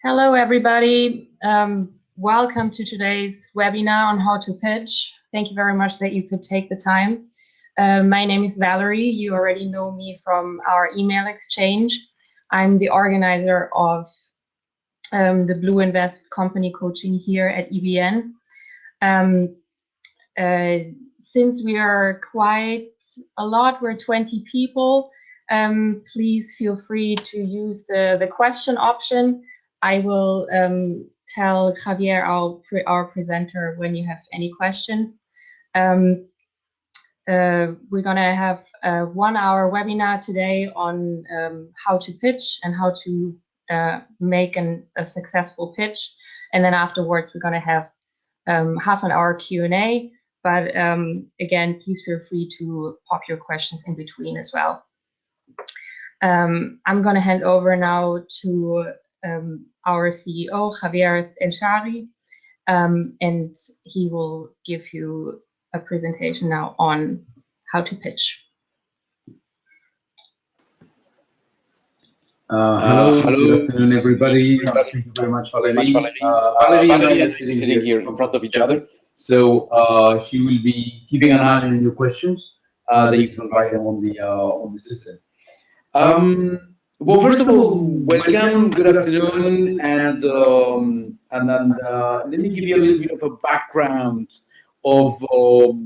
Hello, everybody. Welcome to today's webinar on how to pitch. Thank you very much that you could take the time. My name is Valerie. You already know me from our email exchange. I'm the organizer of the Blue Invest company coaching here at EBN. Since we are quite a lot, we're 20 people, please feel free to use the question option. I will tell Javier, our presenter, when you have any questions. We're gonna have a 1-hour webinar today on how to pitch and how to make a successful pitch. And then afterwards, we're gonna have half an hour Q&A. But again, please feel free to pop your questions in between as well. I'm gonna hand over now to our CEO, Javier Enchari, and he will give you a presentation now on how to pitch. Hello, good afternoon, everybody. Thank you very much, Valerie. Valerie and I are sitting here in front of each other, so she will be keeping an eye on your questions that you can write them on the system. Well, first of all, welcome, good afternoon, and then let me give you a little bit of a background of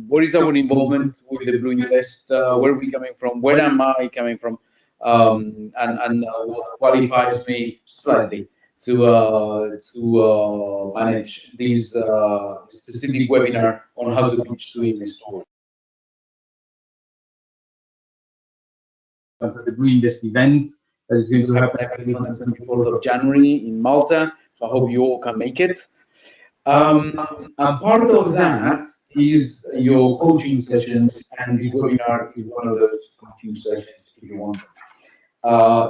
what is our involvement with the Blue Invest, where are we coming from, where am I coming from, and what qualifies me slightly to manage this specific webinar on how to pitch to investors. For the Blue Invest event that is going to happen on the 24th of January in Malta, so I hope you all can make it. And part of that is your coaching sessions, and this webinar is one of those coaching sessions if you want.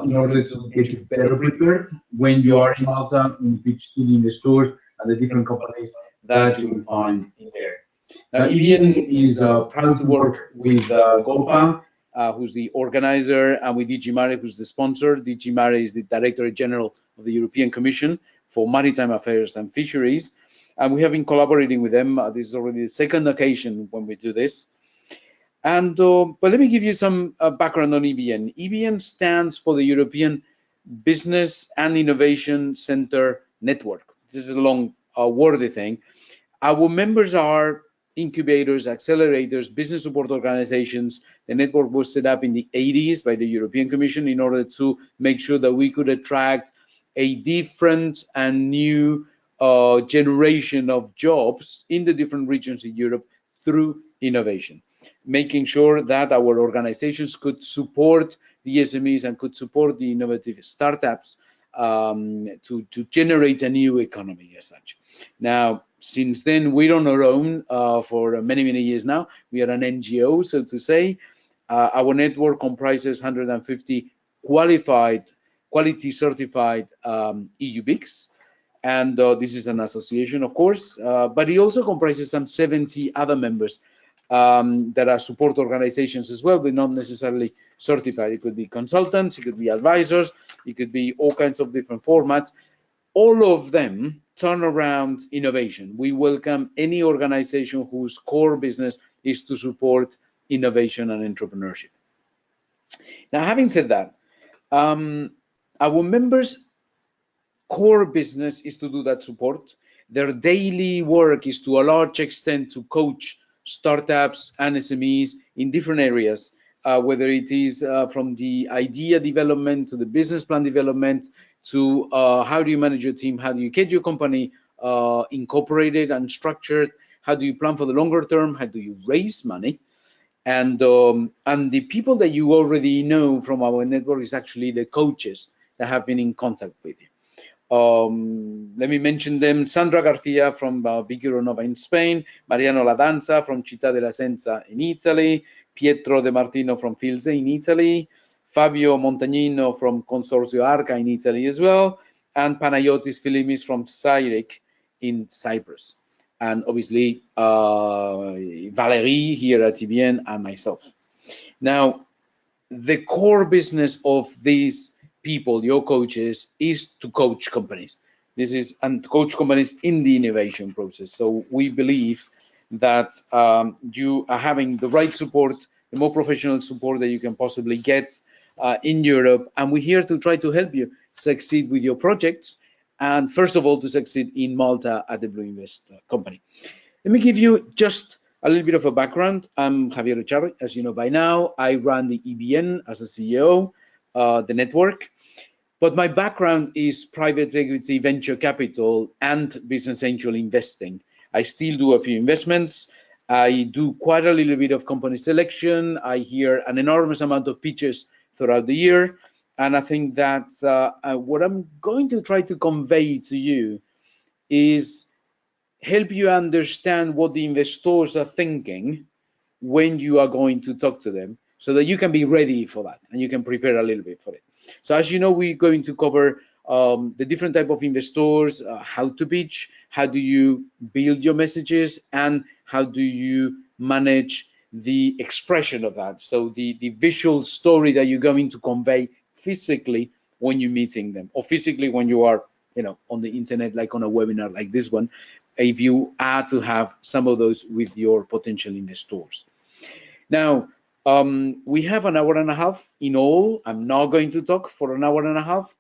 In order to get you better prepared when you are in Malta and pitch to the investors and the different companies that you will find in there. Now, EBN is proud to work with GOPA, who's the organizer, and with DG Mare, who's the sponsor. DG Mare is the Director General of the European Commission for Maritime Affairs and Fisheries. And we have been collaborating with them. This is already the second occasion when we do this. And but let me give you some background on EBN. EBN stands for the European Business and Innovation Center Network. This is a long wordy thing. Our members are incubators, accelerators, business support organizations. The network was set up in the 80s by the European Commission in order to make sure that we could attract a different and new generation of jobs in the different regions in Europe through innovation, making sure that our organizations could support the SMEs and could support the innovative startups to generate a new economy as such. Now, since then, we're on our own for many, many years now. We are an NGO, so to say. Our network comprises 150 quality certified EU BICs. And this is an association, of course, but it also comprises some 70 other members that are support organizations as well, but not necessarily certified. It could be consultants, it could be advisors, it could be all kinds of different formats. All of them turn around innovation. We welcome any organization whose core business is to support innovation and entrepreneurship. Now, having said that, our members' core business is to do that support. Their daily work is to a large extent to coach startups and SMEs in different areas, whether it is from the idea development to the business plan development to how do you manage your team, how do you get your company incorporated and structured, how do you plan for the longer term, how do you raise money, and the people that you already know from our network is actually the coaches that have been in contact with you. Let me mention them: Sandra Garcia from Big Euronova in Spain, Mariano Ladanza from Città della Senza in Italy, Pietro De Martino from Filze in Italy, Fabio Montagnino from Consorzio Arca in Italy as well, and Panayotis Filimis from Cyric in Cyprus. And obviously, Valerie here at EBN and myself. Now, the core business of these people, your coaches, is to coach companies. This is and coach companies in the innovation process. So we believe that you are having the right support, the more professional support that you can possibly get in Europe, and we're here to try to help you succeed with your projects, and first of all to succeed in Malta at the Blue Invest company. Let me give you just a little bit of a background. I'm Javier Echarri, as you know by now. I run the EBN as a CEO, the network. But my background is private equity, venture capital, and business angel investing. I still do a few investments. I do quite a little bit of company selection. I hear an enormous amount of pitches throughout the year. And I think that what I'm going to try to convey to you is help you understand what the investors are thinking when you are going to talk to them, so that you can be ready for that and you can prepare a little bit for it. So as you know, we're going to cover the different type of investors, how to pitch, how do you build your messages, and how do you manage the expression of that. So the visual story that you're going to convey physically when you're meeting them, or physically when you are, on the internet, like on a webinar like this one, if you are to have some of those with your potential investors. Now, we have an hour and a half in all. I'm not going to talk for an hour and a half.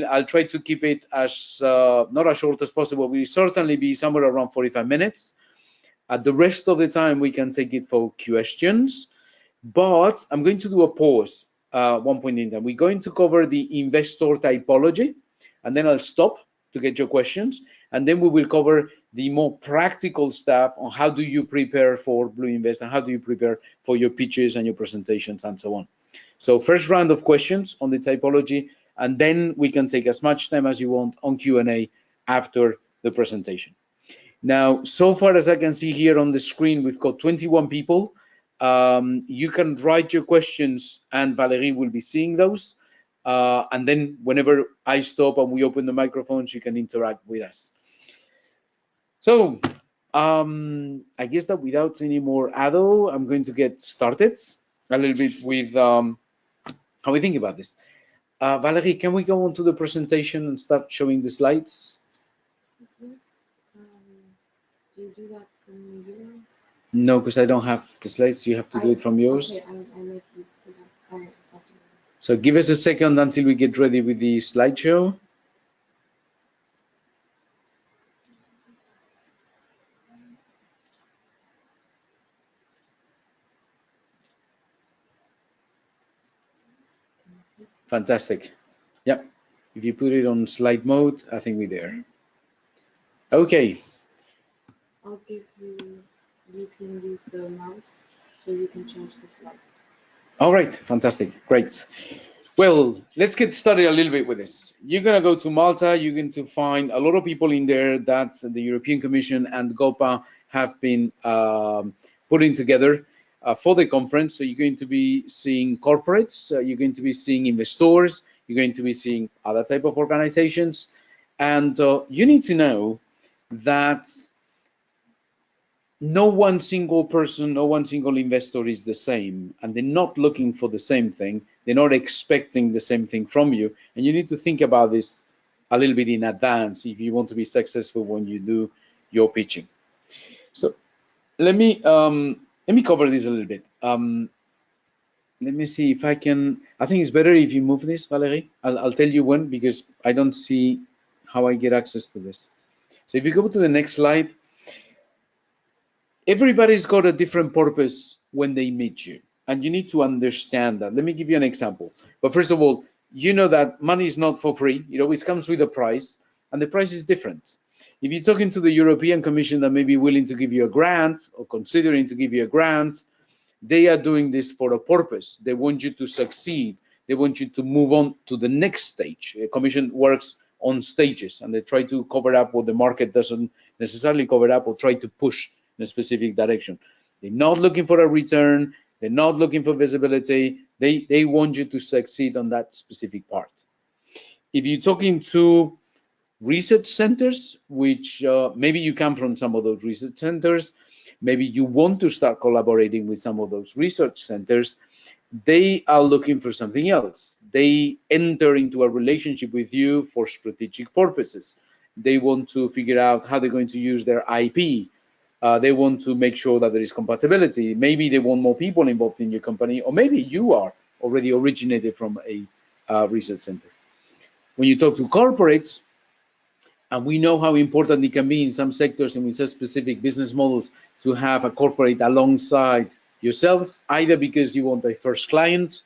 I'll try to keep it as not as short as possible. We'll certainly be somewhere around 45 minutes. At the rest of the time, we can take it for questions. But I'm going to do a pause one point in time. We're going to cover the investor typology, and then I'll stop to get your questions. And then we will cover the more practical stuff on how do you prepare for Blue Invest and how do you prepare for your pitches and your presentations and so on. So first round of questions on the typology, and then we can take as much time as you want on Q&A after the presentation. Now, so far as I can see here on the screen, we've got 21 people. You can write your questions and Valerie will be seeing those. And then whenever I stop and we open the microphones, you can interact with us. So I guess that without any more ado, I'm going to get started a little bit with how we think about this. Valerie, can we go on to the presentation and start showing the slides? Do you do that from here? No, because I don't have the slides. You have to do it from yours. Okay, I make you do that. So give us a second until we get ready with the slideshow. Fantastic. Yep. If you put it on slide mode, I think we're there. Okay. I'll give you can use the mouse so you can change the slides. All right. Fantastic. Great. Well, let's get started a little bit with this. You're going to go to Malta. You're going to find a lot of people in there that the European Commission and GOPA have been putting together for the conference. So you're going to be seeing corporates, you're going to be seeing investors, you're going to be seeing other type of organizations. And you need to know that no one single person, no one single investor is the same, and they're not looking for the same thing. They're not expecting the same thing from you. And you need to think about this a little bit in advance if you want to be successful when you do your pitching. So let me cover this a little bit. Let me see if I can. I think it's better if you move this, Valerie. I'll tell you when, because I don't see how I get access to this. So if you go to the next slide, everybody's got a different purpose when they meet you, and you need to understand that. Let me give you an example. But first of all, you know that money is not for free. It always comes with a price, and the price is different. If you're talking to the European Commission that may be willing to give you a grant or considering to give you a grant, they are doing this for a purpose. They want you to succeed. They want you to move on to the next stage. The Commission works on stages, and they try to cover up what the market doesn't necessarily cover up or try to push in a specific direction. They're not looking for a return. They're not looking for visibility. They want you to succeed on that specific part. If you're talking to research centers, which maybe you come from some of those research centers, maybe you want to start collaborating with some of those research centers, they are looking for something else. They enter into a relationship with you for strategic purposes. They want to figure out how they're going to use their IP. They want to make sure that there is compatibility. Maybe they want more people involved in your company, or maybe you are already originated from a research center. When you talk to corporates, and we know how important it can be in some sectors and with such specific business models to have a corporate alongside yourselves, either because you want a first client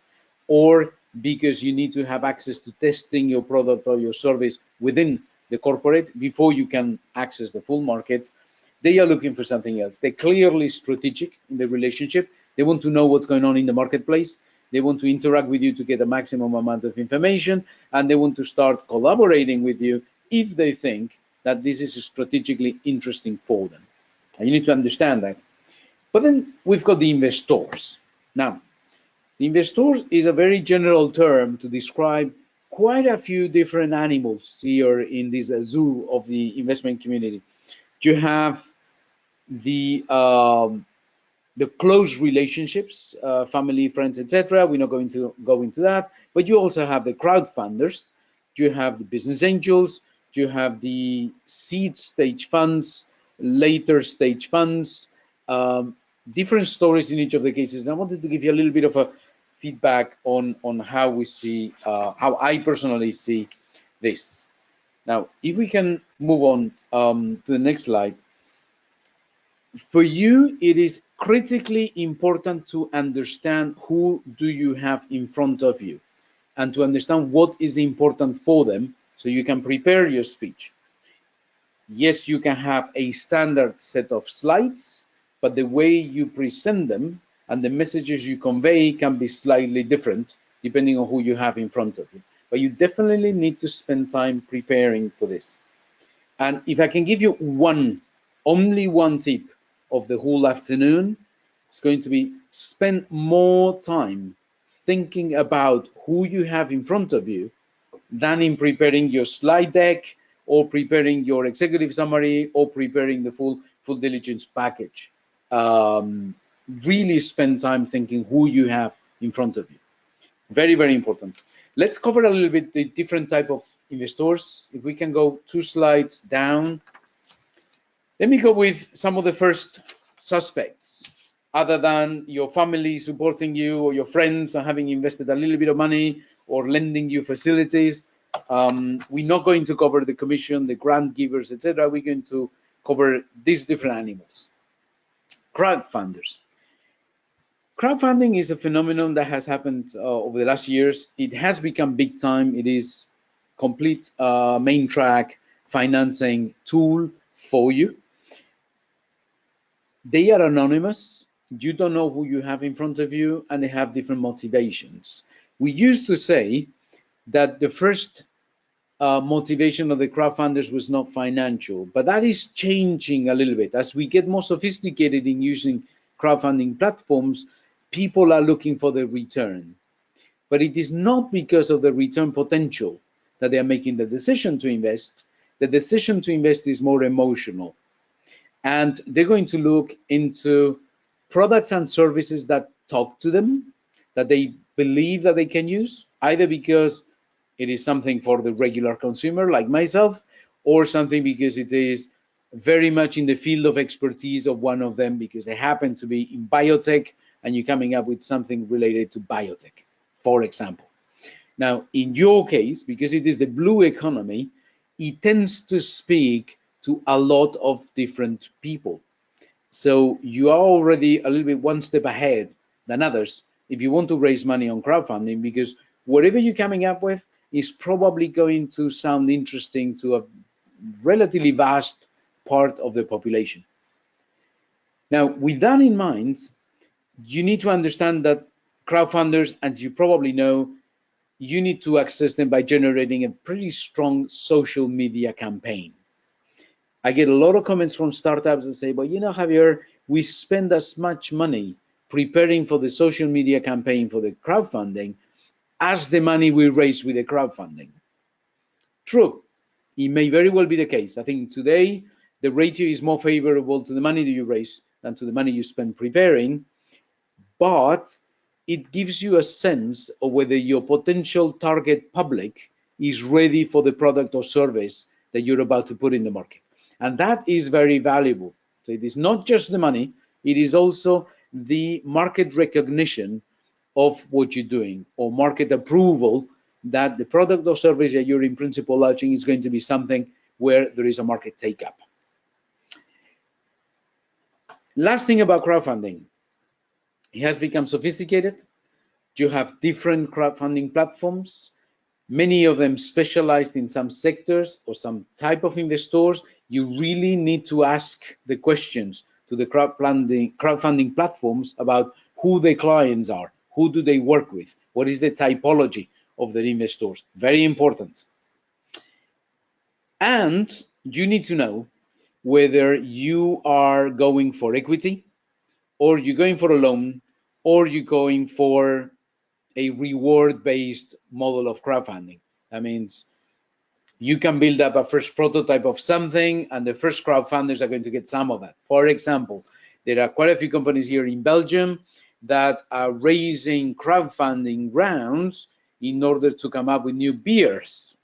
or because you need to have access to testing your product or your service within the corporate before you can access the full market. They are looking for something else. They're clearly strategic in the relationship. They want to know what's going on in the marketplace. They want to interact with you to get a maximum amount of information, and they want to start collaborating with you if they think that this is strategically interesting for them. And you need to understand that. But then we've got the investors. Now, the investors is a very general term to describe quite a few different animals here in this zoo of the investment community. You have the close relationships, family, friends, etc. We're not going to go into that. But you also have the crowdfunders. You have the business angels. You have the seed stage funds, later stage funds. Different stories in each of the cases. And I wanted to give you a little bit of a feedback on how we see, how I personally see this. Now, if we can move on to the next slide. For you, it is critically important to understand who do you have in front of you and to understand what is important for them so you can prepare your speech. Yes, you can have a standard set of slides, but the way you present them and the messages you convey can be slightly different depending on who you have in front of you. But you definitely need to spend time preparing for this. And if I can give you only one tip of the whole afternoon, it's going to be spend more time thinking about who you have in front of you than in preparing your slide deck or preparing your executive summary or preparing the full diligence package. Really spend time thinking who you have in front of you. Very, very important. Let's cover a little bit the different type of investors. If we can go 2 slides down. Let me go with some of the first suspects. Other than your family supporting you or your friends are having invested a little bit of money or lending you facilities, we're not going to cover the commission, the grant givers, etc. We're going to cover these different animals. Crowdfunders. Crowdfunding is a phenomenon that has happened over the last years. It has become big time. It is complete main track financing tool for you. They are anonymous. You don't know who you have in front of you, and they have different motivations. We used to say that the first motivation of the crowdfunders was not financial, but that is changing a little bit. As we get more sophisticated in using crowdfunding platforms, people are looking for the return. But it is not because of the return potential that they are making the decision to invest. The decision to invest is more emotional. And they're going to look into products and services that talk to them, that they believe that they can use, either because it is something for the regular consumer like myself, or something because it is very much in the field of expertise of one of them because they happen to be in biotech and you're coming up with something related to biotech, for example. Now, in your case, because it is the blue economy, it tends to speak to a lot of different people. So you are already a little bit one step ahead than others if you want to raise money on crowdfunding, because whatever you're coming up with is probably going to sound interesting to a relatively vast part of the population. Now, with that in mind, you need to understand that crowdfunders, as you probably know, you need to access them by generating a pretty strong social media campaign. I get a lot of comments from startups that say, well, you know, Javier, we spend as much money preparing for the social media campaign for the crowdfunding as the money we raise with the crowdfunding. True, it may very well be the case. I think today the ratio is more favorable to the money that you raise than to the money you spend preparing, but it gives you a sense of whether your potential target public is ready for the product or service that you're about to put in the market. And that is very valuable. So it is not just the money, it is also the market recognition of what you're doing, or market approval that the product or service that you're in principle launching is going to be something where there is a market take-up. Last thing about crowdfunding, it has become sophisticated. You have different crowdfunding platforms, many of them specialized in some sectors or some type of investors. You really need to ask the questions to the crowdfunding platforms about who the clients are, who do they work with, what is the typology of the investors. Very important. And you need to know whether you are going for equity, or you're going for a loan, or you're going for a reward-based model of crowdfunding. That means you can build up a first prototype of something, and the first crowdfunders are going to get some of that. For example, there are quite a few companies here in Belgium that are raising crowdfunding rounds in order to come up with new beers.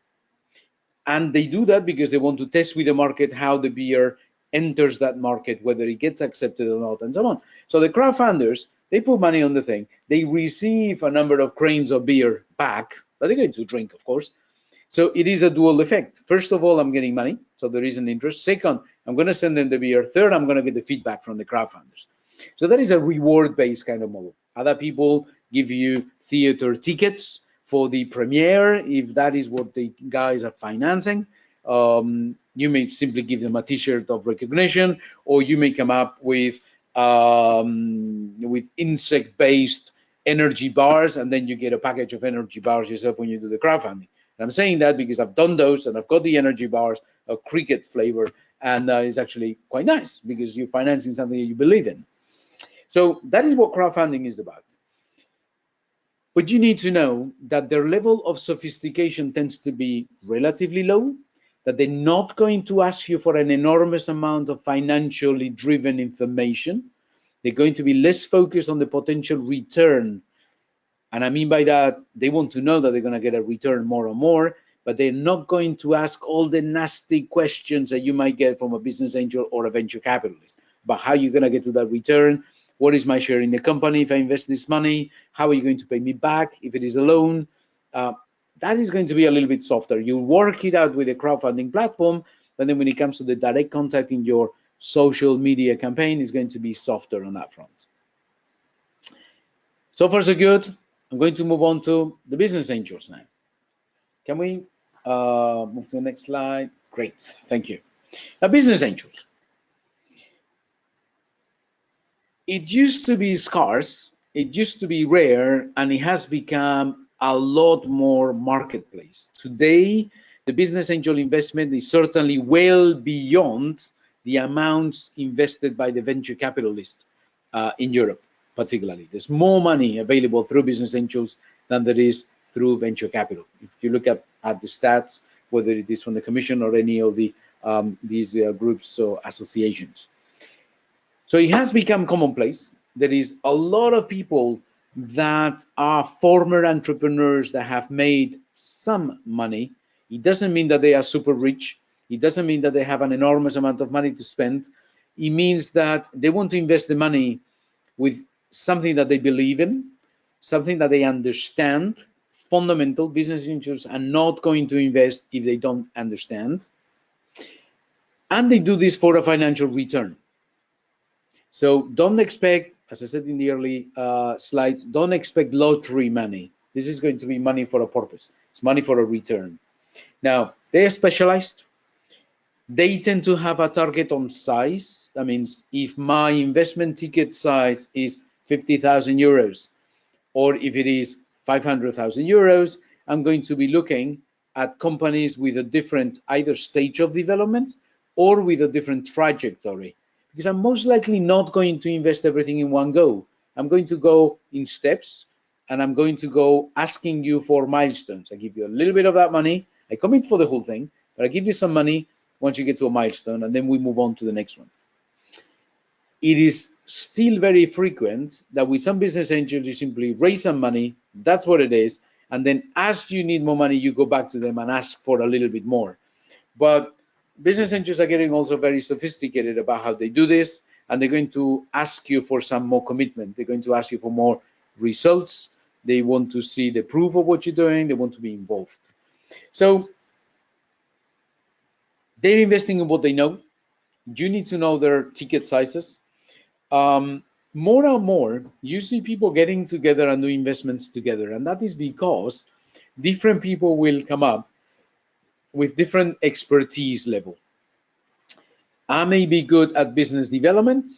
And they do that because they want to test with the market how the beer enters that market, whether it gets accepted or not, and so on. So the crowdfunders, they put money on the thing, they receive a number of cranes of beer back, that they're going to drink, of course. So it is a dual effect. First of all, I'm getting money, so there is an interest. Second, I'm going to send them the beer. Third, I'm going to get the feedback from the crowdfunders. So that is a reward-based kind of model. Other people give you theater tickets for the premiere, if that is what the guys are financing. You may simply give them a t-shirt of recognition, or you may come up with insect-based energy bars, and then you get a package of energy bars yourself when you do the crowdfunding. And I'm saying that because I've done those, and I've got the energy bars, a cricket flavor, and it's actually quite nice because you're financing something that you believe in. So that is what crowdfunding is about. But you need to know that their level of sophistication tends to be relatively low, that they're not going to ask you for an enormous amount of financially driven information. They're going to be less focused on the potential return. And I mean by that, they want to know that they're going to get a return more and more, but they're not going to ask all the nasty questions that you might get from a business angel or a venture capitalist about how you're going to get to that return. What is my share in the company if I invest this money? How are you going to pay me back if it is a loan? That is going to be a little bit softer. You work it out with a crowdfunding platform, but then when it comes to the direct contact in your social media campaign, it's going to be softer on that front. So far, so good. I'm going to move on to the business angels now. Can we move to the next slide? Great, thank you. Now, business angels. It used to be scarce, it used to be rare, and it has become a lot more marketplace. Today, the business angel investment is certainly well beyond the amounts invested by the venture capitalists in Europe, particularly. There's more money available through business angels than there is through venture capital. If you look at the stats, whether it is from the Commission or any of the these groups or associations. So it has become commonplace. There is a lot of people that are former entrepreneurs that have made some money. It doesn't mean that they are super rich. It doesn't mean that they have an enormous amount of money to spend. It means that they want to invest the money with something that they believe in, something that they understand. Fundamental business angels are not going to invest if they don't understand. And they do this for a financial return. So don't expect, as I said in the early slides, don't expect lottery money. This is going to be money for a purpose. It's money for a return. Now, they are specialized. They tend to have a target on size. That means if my investment ticket size is 50,000 euros, or if it is 500,000 euros, I'm going to be looking at companies with a different either stage of development or with a different trajectory. Because I'm most likely not going to invest everything in one go. I'm going to go in steps, and I'm going to go asking you for milestones. I give you a little bit of that money. I commit for the whole thing, but I give you some money once you get to a milestone, and then we move on to the next one. It is still very frequent that with some business angels, you simply raise some money, that's what it is, and then as you need more money, you go back to them and ask for a little bit more. But business angels are getting also very sophisticated about how they do this, and they're going to ask you for some more commitment. They're going to ask you for more results. They want to see the proof of what you're doing. They want to be involved. So they're investing in what they know. You need to know their ticket sizes. More and more, you see people getting together and doing investments together, and that is because different people will come up with different expertise level. I may be good at business development,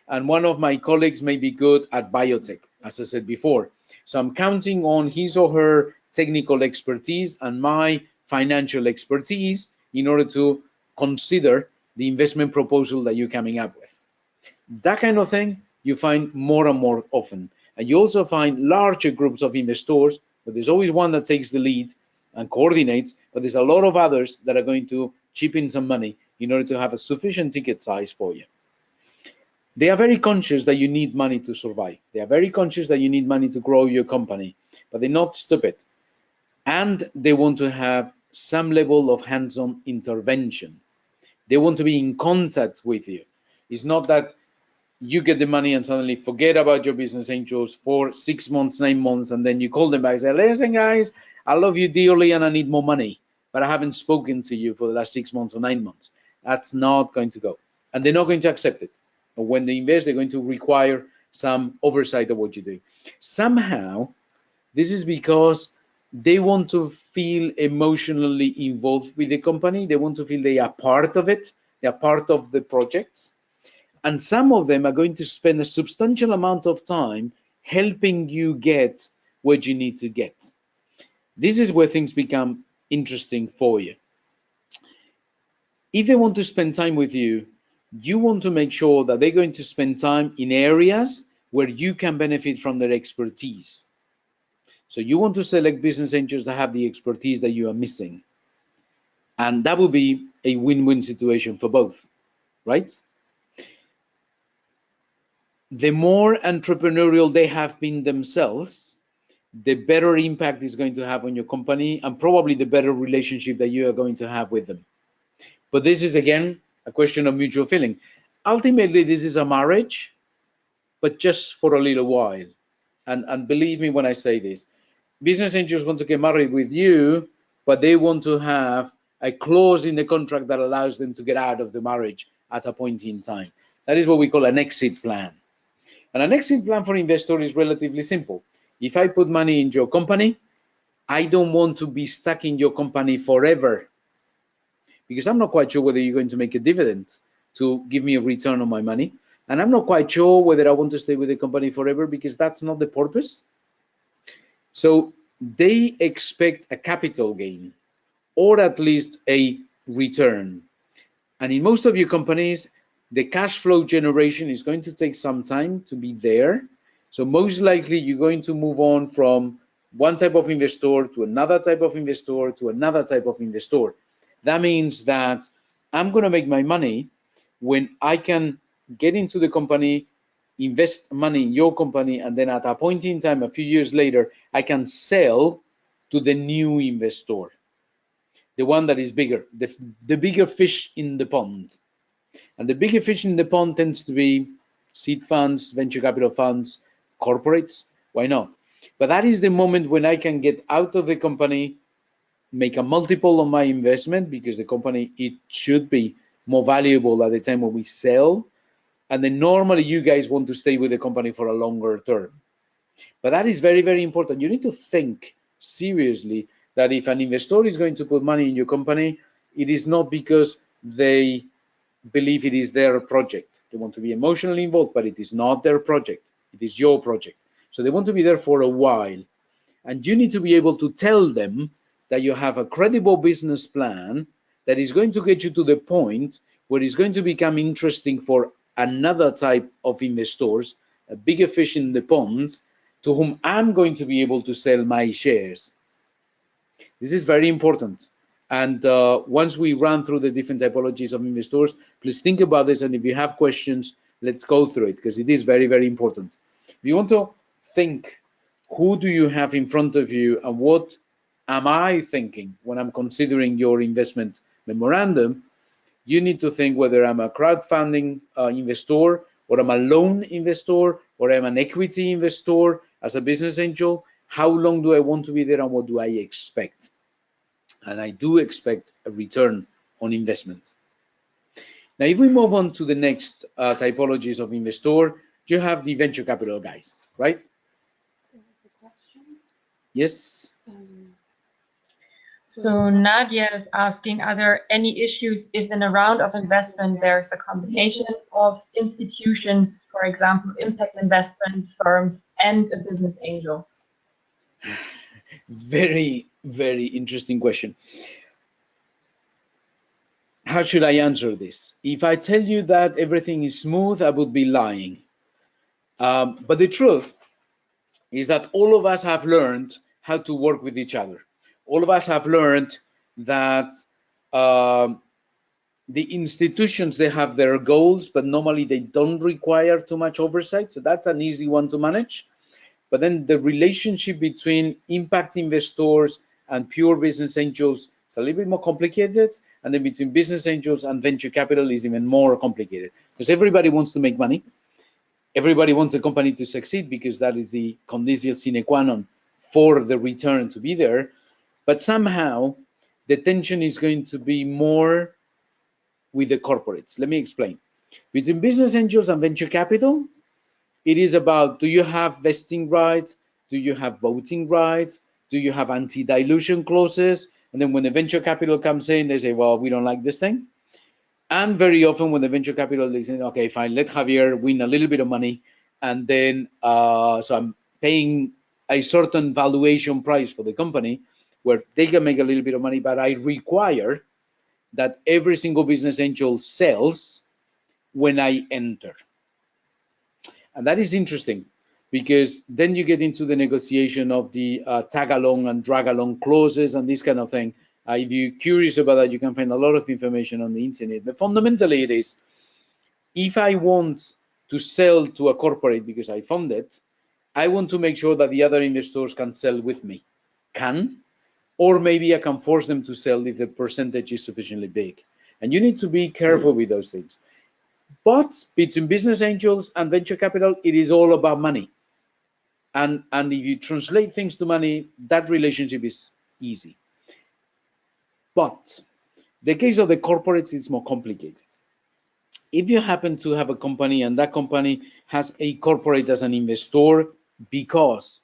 and one of my colleagues may be good at biotech, as I said before. So I'm counting on his or her technical expertise and my financial expertise in order to consider the investment proposal that you're coming up with. That kind of thing you find more and more often. And you also find larger groups of investors, but there's always one that takes the lead and coordinates, but there's a lot of others that are going to chip in some money in order to have a sufficient ticket size for you. They are very conscious that you need money to survive. They are very conscious that you need money to grow your company, but they're not stupid. And they want to have some level of hands-on intervention. They want to be in contact with you. It's not that you get the money and suddenly forget about your business angels for 6 months, 9 months, and then you call them back and say, listen, guys, I love you dearly and I need more money, but I haven't spoken to you for the last 6 months or 9 months. That's not going to go. And they're not going to accept it. And when they invest, they're going to require some oversight of what you do. Somehow, this is because they want to feel emotionally involved with the company. They want to feel they are part of it. They are part of the projects. And some of them are going to spend a substantial amount of time helping you get what you need to get. This is where things become interesting for you. If they want to spend time with you, you want to make sure that they're going to spend time in areas where you can benefit from their expertise. So you want to select business angels that have the expertise that you are missing. And that will be a win-win situation for both, right? The more entrepreneurial they have been themselves, the better impact is going to have on your company and probably the better relationship that you are going to have with them. But this is, again, a question of mutual feeling. Ultimately, this is a marriage, but just for a little while. And believe me when I say this, business angels want to get married with you, but they want to have a clause in the contract that allows them to get out of the marriage at a point in time. That is what we call an exit plan. And an exit plan for investor is relatively simple. If I put money in your company, I don't want to be stuck in your company forever, because I'm not quite sure whether you're going to make a dividend to give me a return on my money. And I'm not quite sure whether I want to stay with the company forever, because that's not the purpose. So they expect a capital gain, or at least a return. And in most of your companies, the cash flow generation is going to take some time to be there. So most likely you're going to move on from one type of investor to another type of investor to another type of investor. That means that I'm going to make my money when I can get into the company, invest money in your company, and then at a point in time, a few years later, I can sell to the new investor, the one that is bigger, the bigger fish in the pond. And the bigger fish in the pond tends to be seed funds, venture capital funds, corporates. Why not? But that is the moment when I can get out of the company, make a multiple on my investment, because the company, it should be more valuable at the time when we sell. And then normally you guys want to stay with the company for a longer term. But that is very, very important. You need to think seriously that if an investor is going to put money in your company, it is not because they believe it is their project. They want to be emotionally involved, but it is not their project. It is your project. So they want to be there for a while. And you need to be able to tell them that you have a credible business plan that is going to get you to the point where it's going to become interesting for another type of investors, a bigger fish in the pond, to whom I'm going to be able to sell my shares. This is very important. And once we run through the different typologies of investors, please think about this. And if you have questions, let's go through it, because it is very, very important. If you want to think, who do you have in front of you and what am I thinking when I'm considering your investment memorandum, you need to think whether I'm a crowdfunding investor, or I'm a loan investor, or I'm an equity investor as a business angel. How long do I want to be there, and what do I expect? And I do expect a return on investment. Now, if we move on to the next typologies of investor, you have the venture capital guys, right? There's a question. Yes. So Nadia is asking, are there any issues if in a round of investment there's a combination of institutions, for example, impact investment firms and a business angel? Very, very interesting question. How should I answer this? If I tell you that everything is smooth, I would be lying. But the truth is that all of us have learned how to work with each other. All of us have learned that the institutions, they have their goals, but normally they don't require too much oversight. So that's an easy one to manage. But then the relationship between impact investors and pure business angels is a little bit more complicated. And then between business angels and venture capital is even more complicated, because everybody wants to make money. Everybody wants a company to succeed, because that is the conditio sine qua non for the return to be there. But somehow the tension is going to be more with the corporates. Let me explain. Between business angels and venture capital, it is about, do you have vesting rights? Do you have voting rights? Do you have anti-dilution clauses? And then when the venture capital comes in, they say, well, we don't like this thing. And very often when the venture capital is saying, okay, fine, let Javier win a little bit of money. And then, so I'm paying a certain valuation price for the company where they can make a little bit of money, but I require that every single business angel sells when I enter. And that is interesting, because then you get into the negotiation of the tag along and drag along clauses and this kind of thing. If you're curious about that, you can find a lot of information on the internet. But fundamentally, it is, if I want to sell to a corporate because I fund it, I want to make sure that the other investors can sell with me. Or maybe I can force them to sell if the percentage is sufficiently big. And you need to be careful with those things. But between business angels and venture capital, it is all about money. And if you translate things to money, that relationship is easy. But the case of the corporates is more complicated. If you happen to have a company and that company has a corporate as an investor because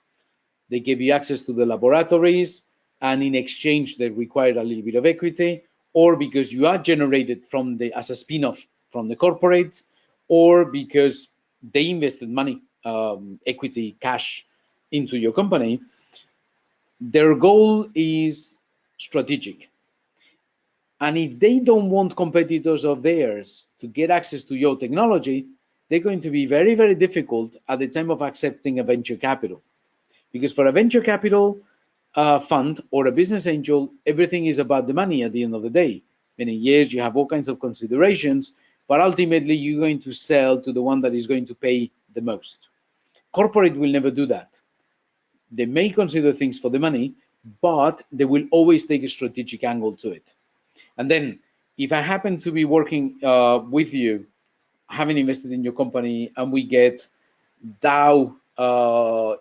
they give you access to the laboratories, and in exchange they require a little bit of equity, or because you are generated from the as a spin-off from the corporate, or because they invested money, equity, cash into your company, their goal is strategic. And if they don't want competitors of theirs to get access to your technology, they're going to be very, very difficult at the time of accepting a venture capital. Because for a venture capital fund or a business angel, everything is about the money at the end of the day. Meaning, yes, you have all kinds of considerations, but ultimately you're going to sell to the one that is going to pay the most. Corporate will never do that. They may consider things for the money, but they will always take a strategic angle to it. And then if I happen to be working with you, having invested in your company, and we get Dow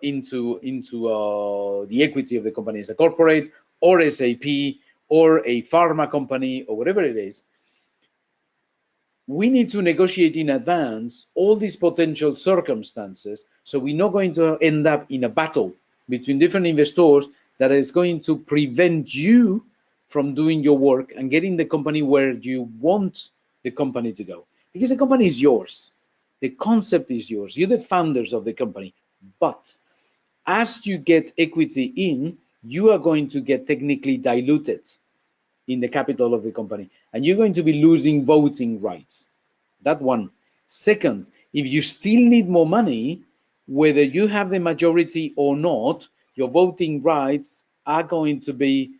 into the equity of the company as a corporate, or SAP, or a pharma company, or whatever it is, we need to negotiate in advance all these potential circumstances, so we're not going to end up in a battle between different investors that is going to prevent you from doing your work and getting the company where you want the company to go. Because the company is yours. The concept is yours. You're the founders of the company. But as you get equity in, you are going to get technically diluted in the capital of the company. And you're going to be losing voting rights. That one. Second, if you still need more money, whether you have the majority or not, your voting rights are going to be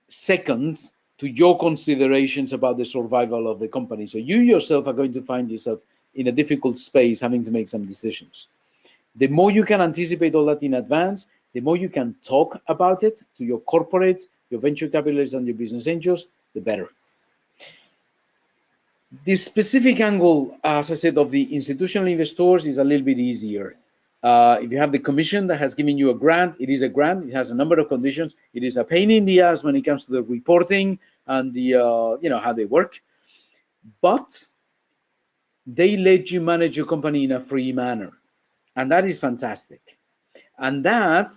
second to your considerations about the survival of the company. So you yourself are going to find yourself in a difficult space having to make some decisions. The more you can anticipate all that in advance, the more you can talk about it to your corporates, your venture capitalists and your business angels, the better. The specific angle, as I said, of the institutional investors is a little bit easier. If you have the commission that has given you a grant, it is a grant. It has a number of conditions. It is a pain in the ass when it comes to the reporting and the how they work. But they let you manage your company in a free manner, and that is fantastic. And that,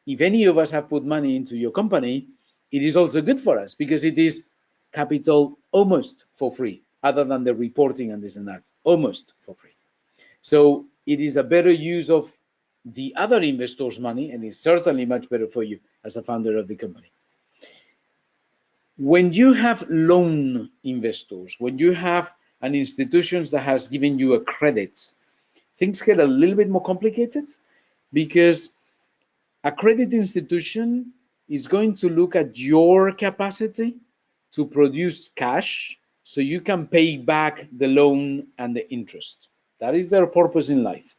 if any of us have put money into your company, it is also good for us because it is capital almost for free, other than the reporting and this and that, almost for free. So it is a better use of the other investors' money, and it's certainly much better for you as a founder of the company. When you have loan investors, when you have an institution that has given you a credit, things get a little bit more complicated because a credit institution is going to look at your capacity to produce cash so you can pay back the loan and the interest. That is their purpose in life.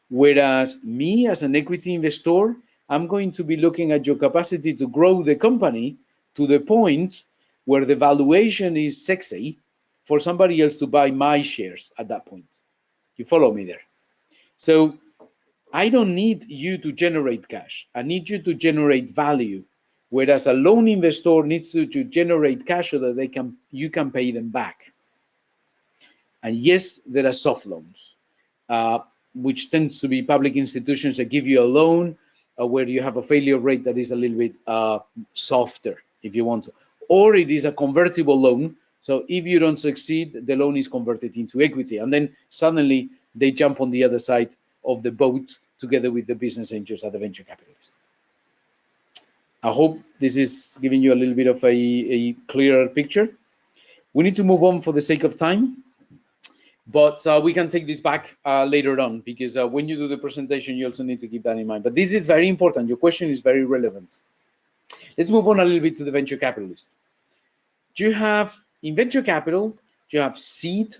Whereas me as an equity investor, I'm going to be looking at your capacity to grow the company to the point where the valuation is sexy for somebody else to buy my shares at that point. You follow me there? So I don't need you to generate cash. I need you to generate value. Whereas a loan investor needs to generate cash so that you can pay them back. And yes, there are soft loans, which tends to be public institutions that give you a loan where you have a failure rate that is a little bit softer, if you want to. Or it is a convertible loan. So if you don't succeed, the loan is converted into equity. And then suddenly they jump on the other side of the boat together with the business angels at the venture capitalists. I hope this is giving you a little bit of a clearer picture. We need to move on for the sake of time, but we can take this back later on because when you do the presentation, you also need to keep that in mind. But this is very important. Your question is very relevant. Let's move on a little bit to the venture capitalist. You have, in venture capital, you have seed,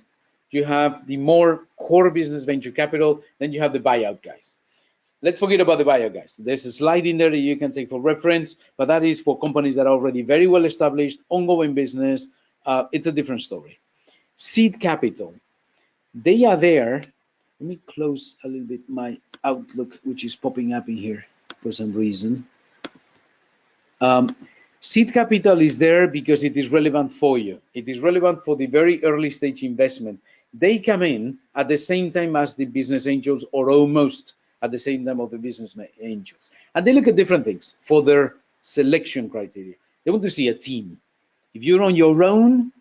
you have the more core business venture capital, then you have the buyout guys. Let's forget about the buyout guys. There's a slide in there that you can take for reference, but that is for companies that are already very well established, ongoing business. It's a different story. Seed capital, they are there. Let me close a little bit my Outlook, which is popping up in here for some reason. Seed capital is there because it is relevant for you. It is relevant for the very early stage investment. They come in at the same time as the business angels, or almost at the same time of the business angels. And they look at different things for their selection criteria. They want to see a team. If you're on your own,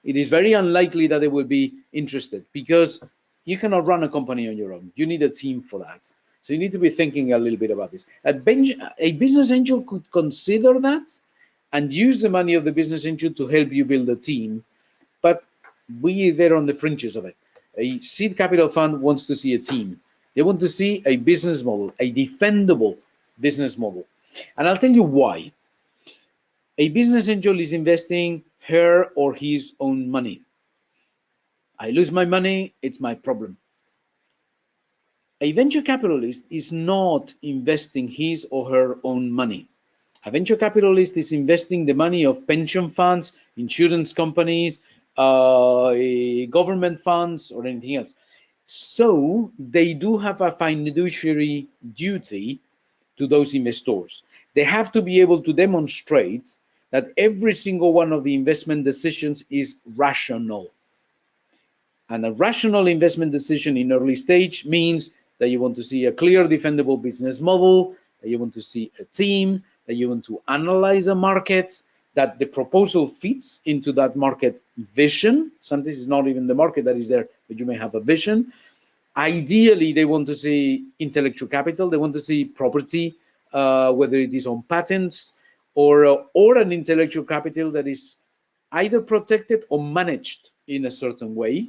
it is very unlikely that they will be interested because you cannot run a company on your own. You need a team for that. So you need to be thinking a little bit about this. A business angel could consider that and use the money of the business angel to help you build a team, but we are there on the fringes of it. A seed capital fund wants to see a team. They want to see a business model, a defendable business model. And I'll tell you why. A business angel is investing her or his own money. I lose my money, it's my problem. A venture capitalist is not investing his or her own money. A venture capitalist is investing the money of pension funds, insurance companies, government funds, or anything else. So they do have a fiduciary duty to those investors. They have to be able to demonstrate that every single one of the investment decisions is rational. And a rational investment decision in early stage means that you want to see a clear, defendable business model, that you want to see a team, that you want to analyze a market, that the proposal fits into that market vision. Sometimes it's not even the market that is there, but you may have a vision. Ideally, they want to see intellectual capital. They want to see property, whether it is on patents or an intellectual capital that is either protected or managed in a certain way.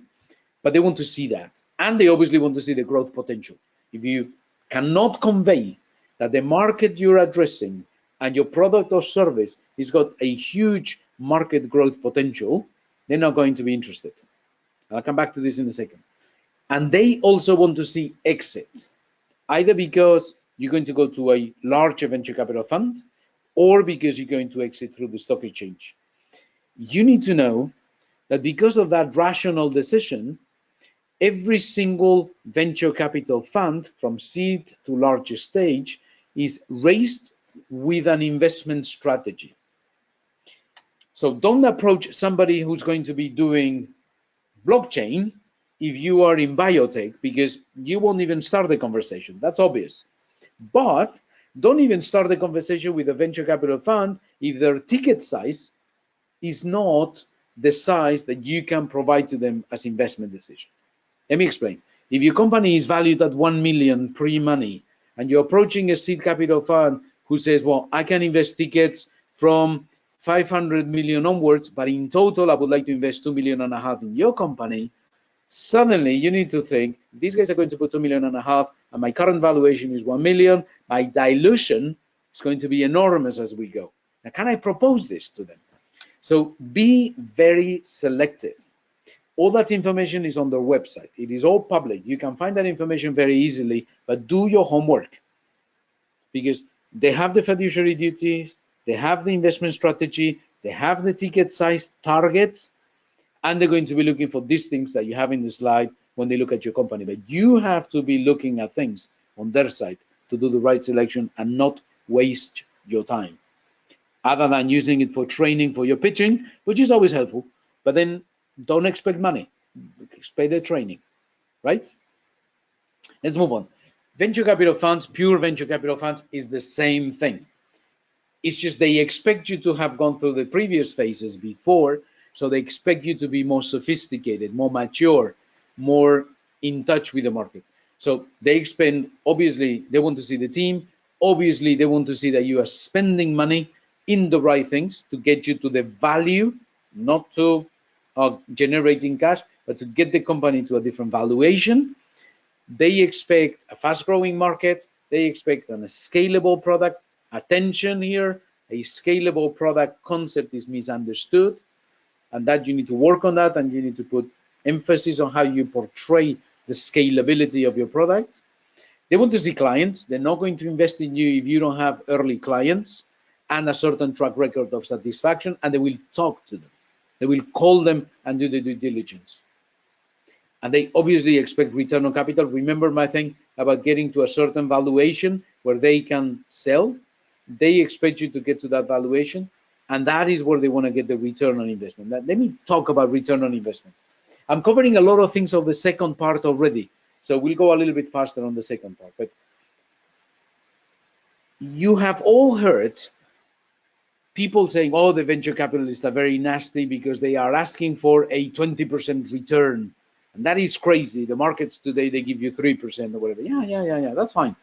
But they want to see that. And they obviously want to see the growth potential. If you cannot convey that the market you're addressing and your product or service has got a huge market growth potential, they're not going to be interested. I'll come back to this in a second. And they also want to see exit, either because you're going to go to a larger venture capital fund, or because you're going to exit through the stock exchange. You need to know that because of that rational decision, every single venture capital fund from seed to larger stage is raised with an investment strategy. So don't approach somebody who's going to be doing blockchain if you are in biotech, because you won't even start the conversation. That's obvious. But don't even start the conversation with a venture capital fund if their ticket size is not the size that you can provide to them as investment decision. Let me explain. If your company is valued at 1 million pre-money and you're approaching a seed capital fund who says, well, I can invest tickets from 500 million onwards, but in total, I would like to invest 2.5 million in your company, suddenly you need to think, these guys are going to put 2.5 million, and my current valuation is 1 million, my dilution is going to be enormous as we go. Now, can I propose this to them? So be very selective. All that information is on their website. It is all public. You can find that information very easily, but do your homework, because they have the fiduciary duties, they have the investment strategy, they have the ticket size targets, and they're going to be looking for these things that you have in the slide when they look at your company. But you have to be looking at things on their side to do the right selection and not waste your time, other than using it for training for your pitching, which is always helpful. But then don't expect money, expect the training, right? Let's move on. Venture capital funds, pure venture capital funds, is the same thing. It's just they expect you to have gone through the previous phases before, so they expect you to be more sophisticated, more mature, more in touch with the market. So they expend, obviously, they want to see the team. Obviously, they want to see that you are spending money in the right things to get you to the value, not to generating cash, but to get the company to a different valuation. They expect a fast-growing market. They expect a scalable product. Attention here, a scalable product concept is misunderstood, and that you need to work on that, and you need to put emphasis on how you portray the scalability of your product. They want to see clients. They're not going to invest in you if you don't have early clients and a certain track record of satisfaction, and they will talk to them. They will call them and do the due diligence. And they obviously expect return on capital. Remember my thing about getting to a certain valuation where they can sell. They expect you to get to that valuation, and that is where they want to get the return on investment. Now, let me talk about return on investment. I'm covering a lot of things of the second part already, so we'll go a little bit faster on the second part. But you have all heard people saying, oh, the venture capitalists are very nasty because they are asking for a 20% return. And that is crazy. The markets today, they give you 3% or whatever. Yeah, that's fine.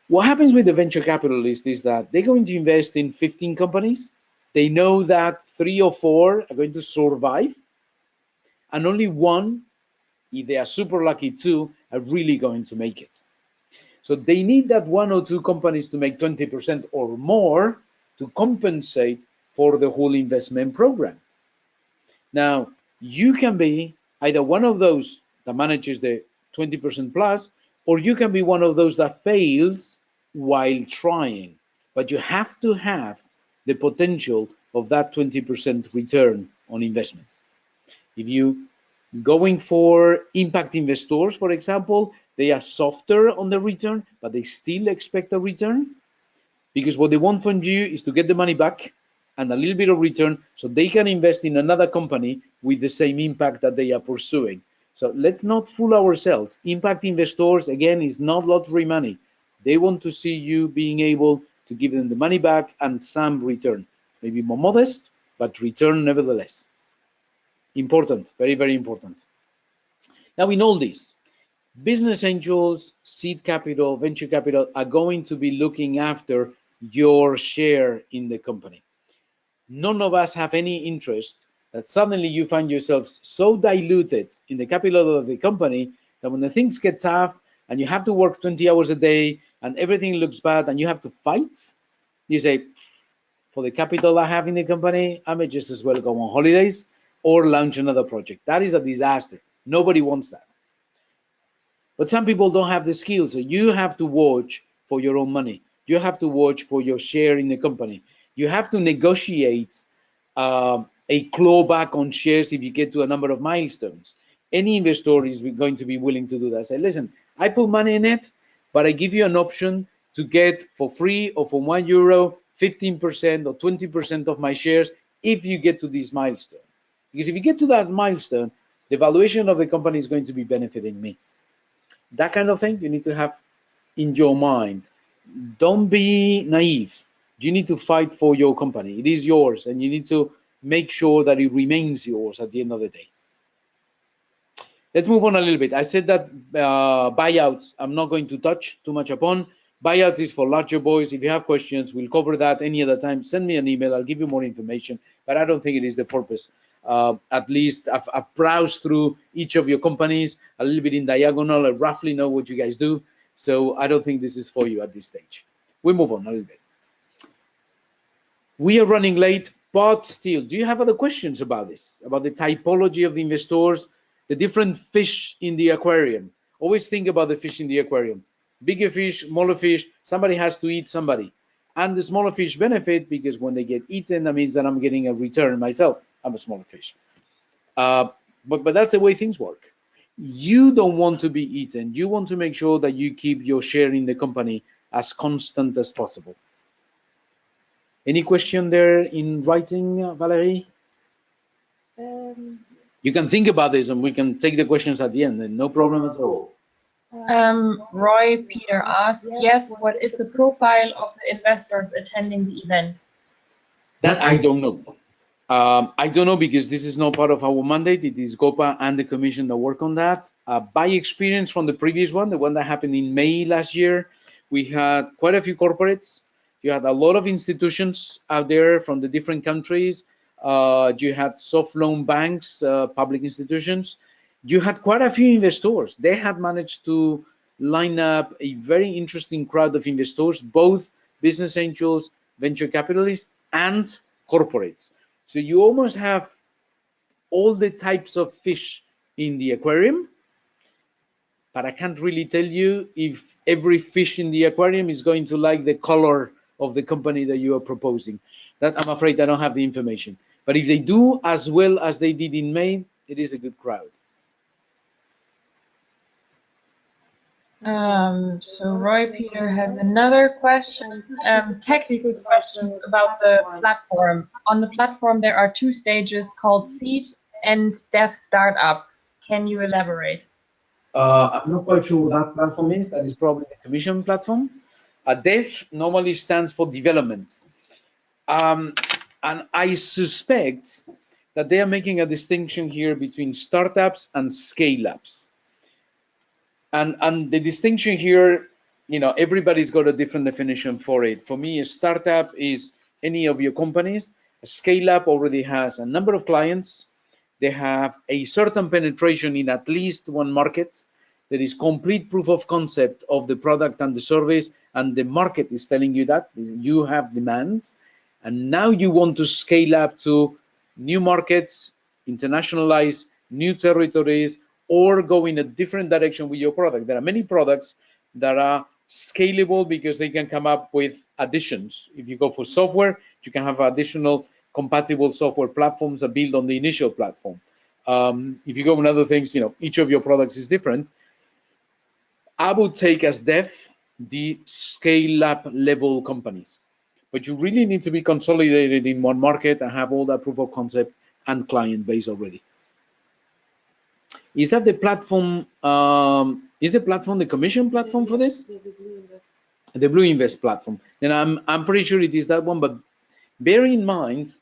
What happens with the venture capitalist is that they're going to invest in 15 companies. They know that 3 or 4 are going to survive, and only 1, if they are super lucky, 2 are really going to make it. So they need that 1 or 2 companies to make 20% or more to compensate for the whole investment program. Now, you can be either one of those that manages the 20% plus, or you can be one of those that fails while trying. But you have to have the potential of that 20% return on investment. If you going for impact investors, for example, they are softer on the return, but they still expect a return, because what they want from you is to get the money back and a little bit of return so they can invest in another company with the same impact that they are pursuing. So let's not fool ourselves. Impact investors, again, is not lottery money. They want to see you being able to give them the money back and some return. Maybe more modest, but return nevertheless. Important, very, very important. Now, in all this, business angels, seed capital, venture capital are going to be looking after your share in the company. None of us have any interest that suddenly you find yourselves so diluted in the capital of the company that when the things get tough and you have to work 20 hours a day and everything looks bad and you have to fight, you say, for the capital I have in the company, I may just as well go on holidays or launch another project. That is a disaster. Nobody wants that. But some people don't have the skills, so you have to watch for your own money. You have to watch for your share in the company. You have to negotiate a clawback on shares if you get to a number of milestones. Any investor is going to be willing to do that. Say, listen, I put money in it, but I give you an option to get for free or for €1, 15% or 20% of my shares if you get to this milestone. Because if you get to that milestone, the valuation of the company is going to be benefiting me. That kind of thing you need to have in your mind. Don't be naive. You need to fight for your company. It is yours, and you need to make sure that it remains yours at the end of the day. Let's move on a little bit. I said that buyouts, I'm not going to touch too much upon. Buyouts is for larger boys. If you have questions, we'll cover that any other time. Send me an email. I'll give you more information, but I don't think it is the purpose. At least I've browsed through each of your companies a little bit in diagonal. I roughly know what you guys do. So I don't think this is for you at this stage. We move on a little bit. We are running late, but still, do you have other questions about this, about the typology of the investors, the different fish in the aquarium? Always think about the fish in the aquarium. Bigger fish, smaller fish, somebody has to eat somebody. And the smaller fish benefit because when they get eaten, that means that I'm getting a return myself. I'm a smaller fish. But that's the way things work. You don't want to be eaten. You want to make sure that you keep your share in the company as constant as possible. Any question there in writing, Valerie? You can think about this and we can take the questions at the end, and no problem at all. Roy Peter asked, yes, what is the profile of the investors attending the event? That I don't know. I don't know because this is not part of our mandate. It is GOPA and the commission that work on that. By experience from the previous one, the one that happened in May last year, we had quite a few corporates. You had a lot of institutions out there from the different countries. You had soft loan banks, public institutions. You had quite a few investors. They had managed to line up a very interesting crowd of investors, both business angels, venture capitalists, and corporates. So you almost have all the types of fish in the aquarium, but I can't really tell you if every fish in the aquarium is going to like the color of the company that you are proposing. That I'm afraid I don't have the information. But if they do as well as they did in May, it is a good crowd. So Roy Peter has another question, technical question about the platform. On the platform, there are two stages called seed and dev startup. Can you elaborate? I'm not quite sure what that platform is. That is probably the commission platform. Dev normally stands for development. And I suspect that they are making a distinction here between startups and scale-ups. And the distinction here, you know, everybody's got a different definition for it. For me, a startup is any of your companies. A scale-up already has a number of clients. They have a certain penetration in at least one market. There is complete proof of concept of the product and the service, and the market is telling you that you have demand. And now you want to scale up to new markets, internationalize new territories, or go in a different direction with your product. There are many products that are scalable because they can come up with additions. If you go for software, you can have additional compatible software platforms that build on the initial platform. If you go on other things, you know, each of your products is different. I would take as dev the scale-up level companies, but you really need to be consolidated in one market and have all that proof of concept and client base already. Is that the platform? Is the platform the commission platform for this? The Blue Invest platform. Then I'm pretty sure it is that one. But bear in mind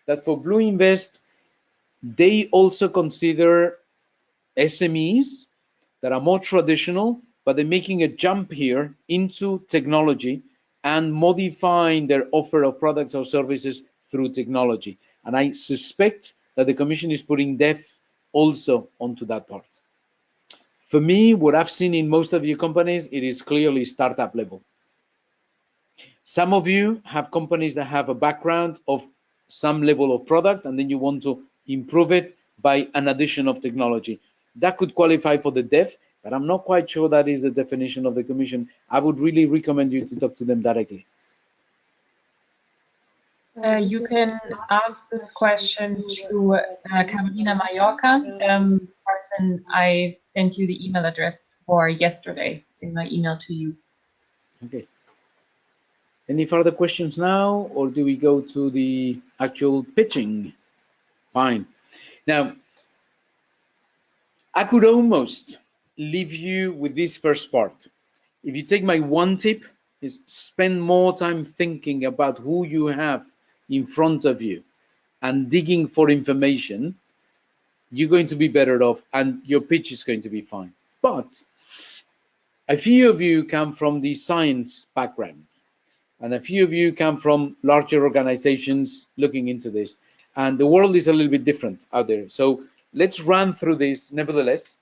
that for Blue Invest, they also consider SMEs that are more traditional, but they're making a jump here into technology and modifying their offer of products or services through technology. And I suspect that the commission is putting dev also onto that part. For me, what I've seen in most of your companies, it is clearly startup level. Some of you have companies that have a background of some level of product, and then you want to improve it by an addition of technology. That could qualify for the dev, but I'm not quite sure that is the definition of the commission. I would really recommend you to talk to them directly. You can ask this question to Carolina Mallorca, person I sent you the email address for yesterday in my email to you. Okay. Any further questions now, or do we go to the actual pitching? Fine. Now, I could almost leave you with this first part. If you take my one tip, is spend more time thinking about who you have in front of you and digging for information. You're going to be better off and your pitch is going to be fine. But a few of you come from the science background and a few of you come from larger organizations looking into this, and the world is a little bit different out there. So let's run through this nevertheless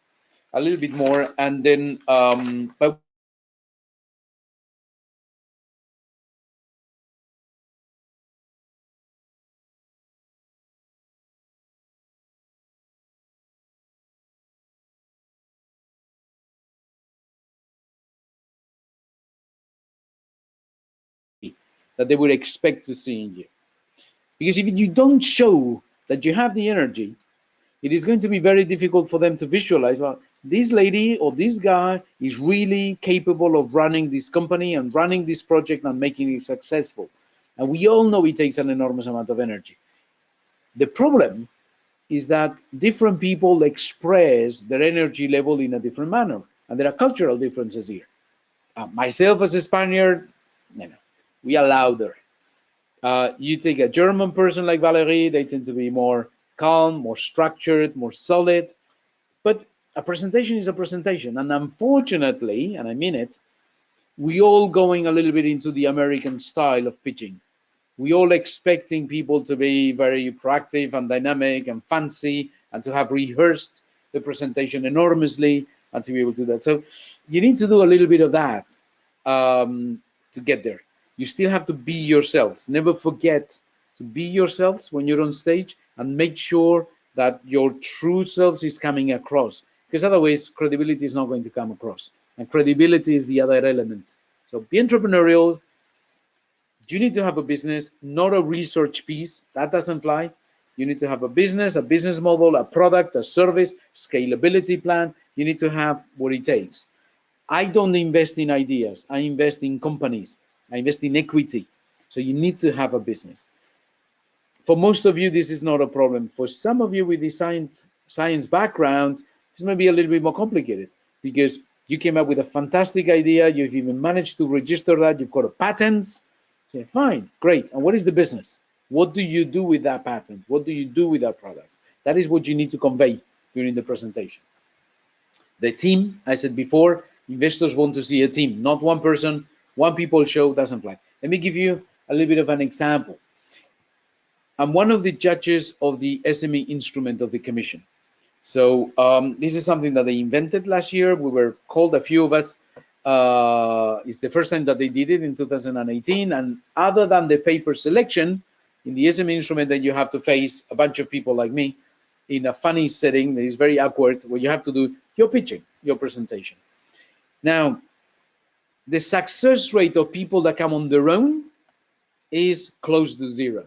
a little bit more, and then but that they would expect to see in you. Because if you don't show that you have the energy, it is going to be very difficult for them to visualize, well, this lady or this guy is really capable of running this company and running this project and making it successful. And we all know it takes an enormous amount of energy. The problem is that different people express their energy level in a different manner, and there are cultural differences here. Myself as a Spaniard, we are louder. You take a German person like Valerie, they tend to be more calm, more structured, more solid. But a presentation is a presentation. And unfortunately, and I mean it, we all going a little bit into the American style of pitching. We all expecting people to be very proactive and dynamic and fancy and to have rehearsed the presentation enormously and to be able to do that. So you need to do a little bit of that to get there. You still have to be yourselves. Never forget to be yourselves when you're on stage and make sure that your true selves is coming across, because otherwise credibility is not going to come across. And credibility is the other element. So be entrepreneurial. You need to have a business, not a research piece. That doesn't fly. You need to have a business model, a product, a service, scalability plan. You need to have what it takes. I don't invest in ideas. I invest in companies. I invest in equity. So you need to have a business. For most of you, this is not a problem. For some of you with the science background, this may be a little bit more complicated because you came up with a fantastic idea. You've even managed to register that. You've got a patent. Say, fine, great. And what is the business? What do you do with that patent? What do you do with that product? That is what you need to convey during the presentation. The team, I said before, investors want to see a team, not one person. One people show doesn't fly. Let me give you a little bit of an example. I'm one of the judges of the SME instrument of the commission. So this is something that they invented last year. We were called, a few of us. It's the first time that they did it in 2018. And other than the paper selection, in the SME instrument, then you have to face a bunch of people like me in a funny setting that is very awkward, where you have to do your pitching, your presentation. Now, the success rate of people that come on their own is close to zero.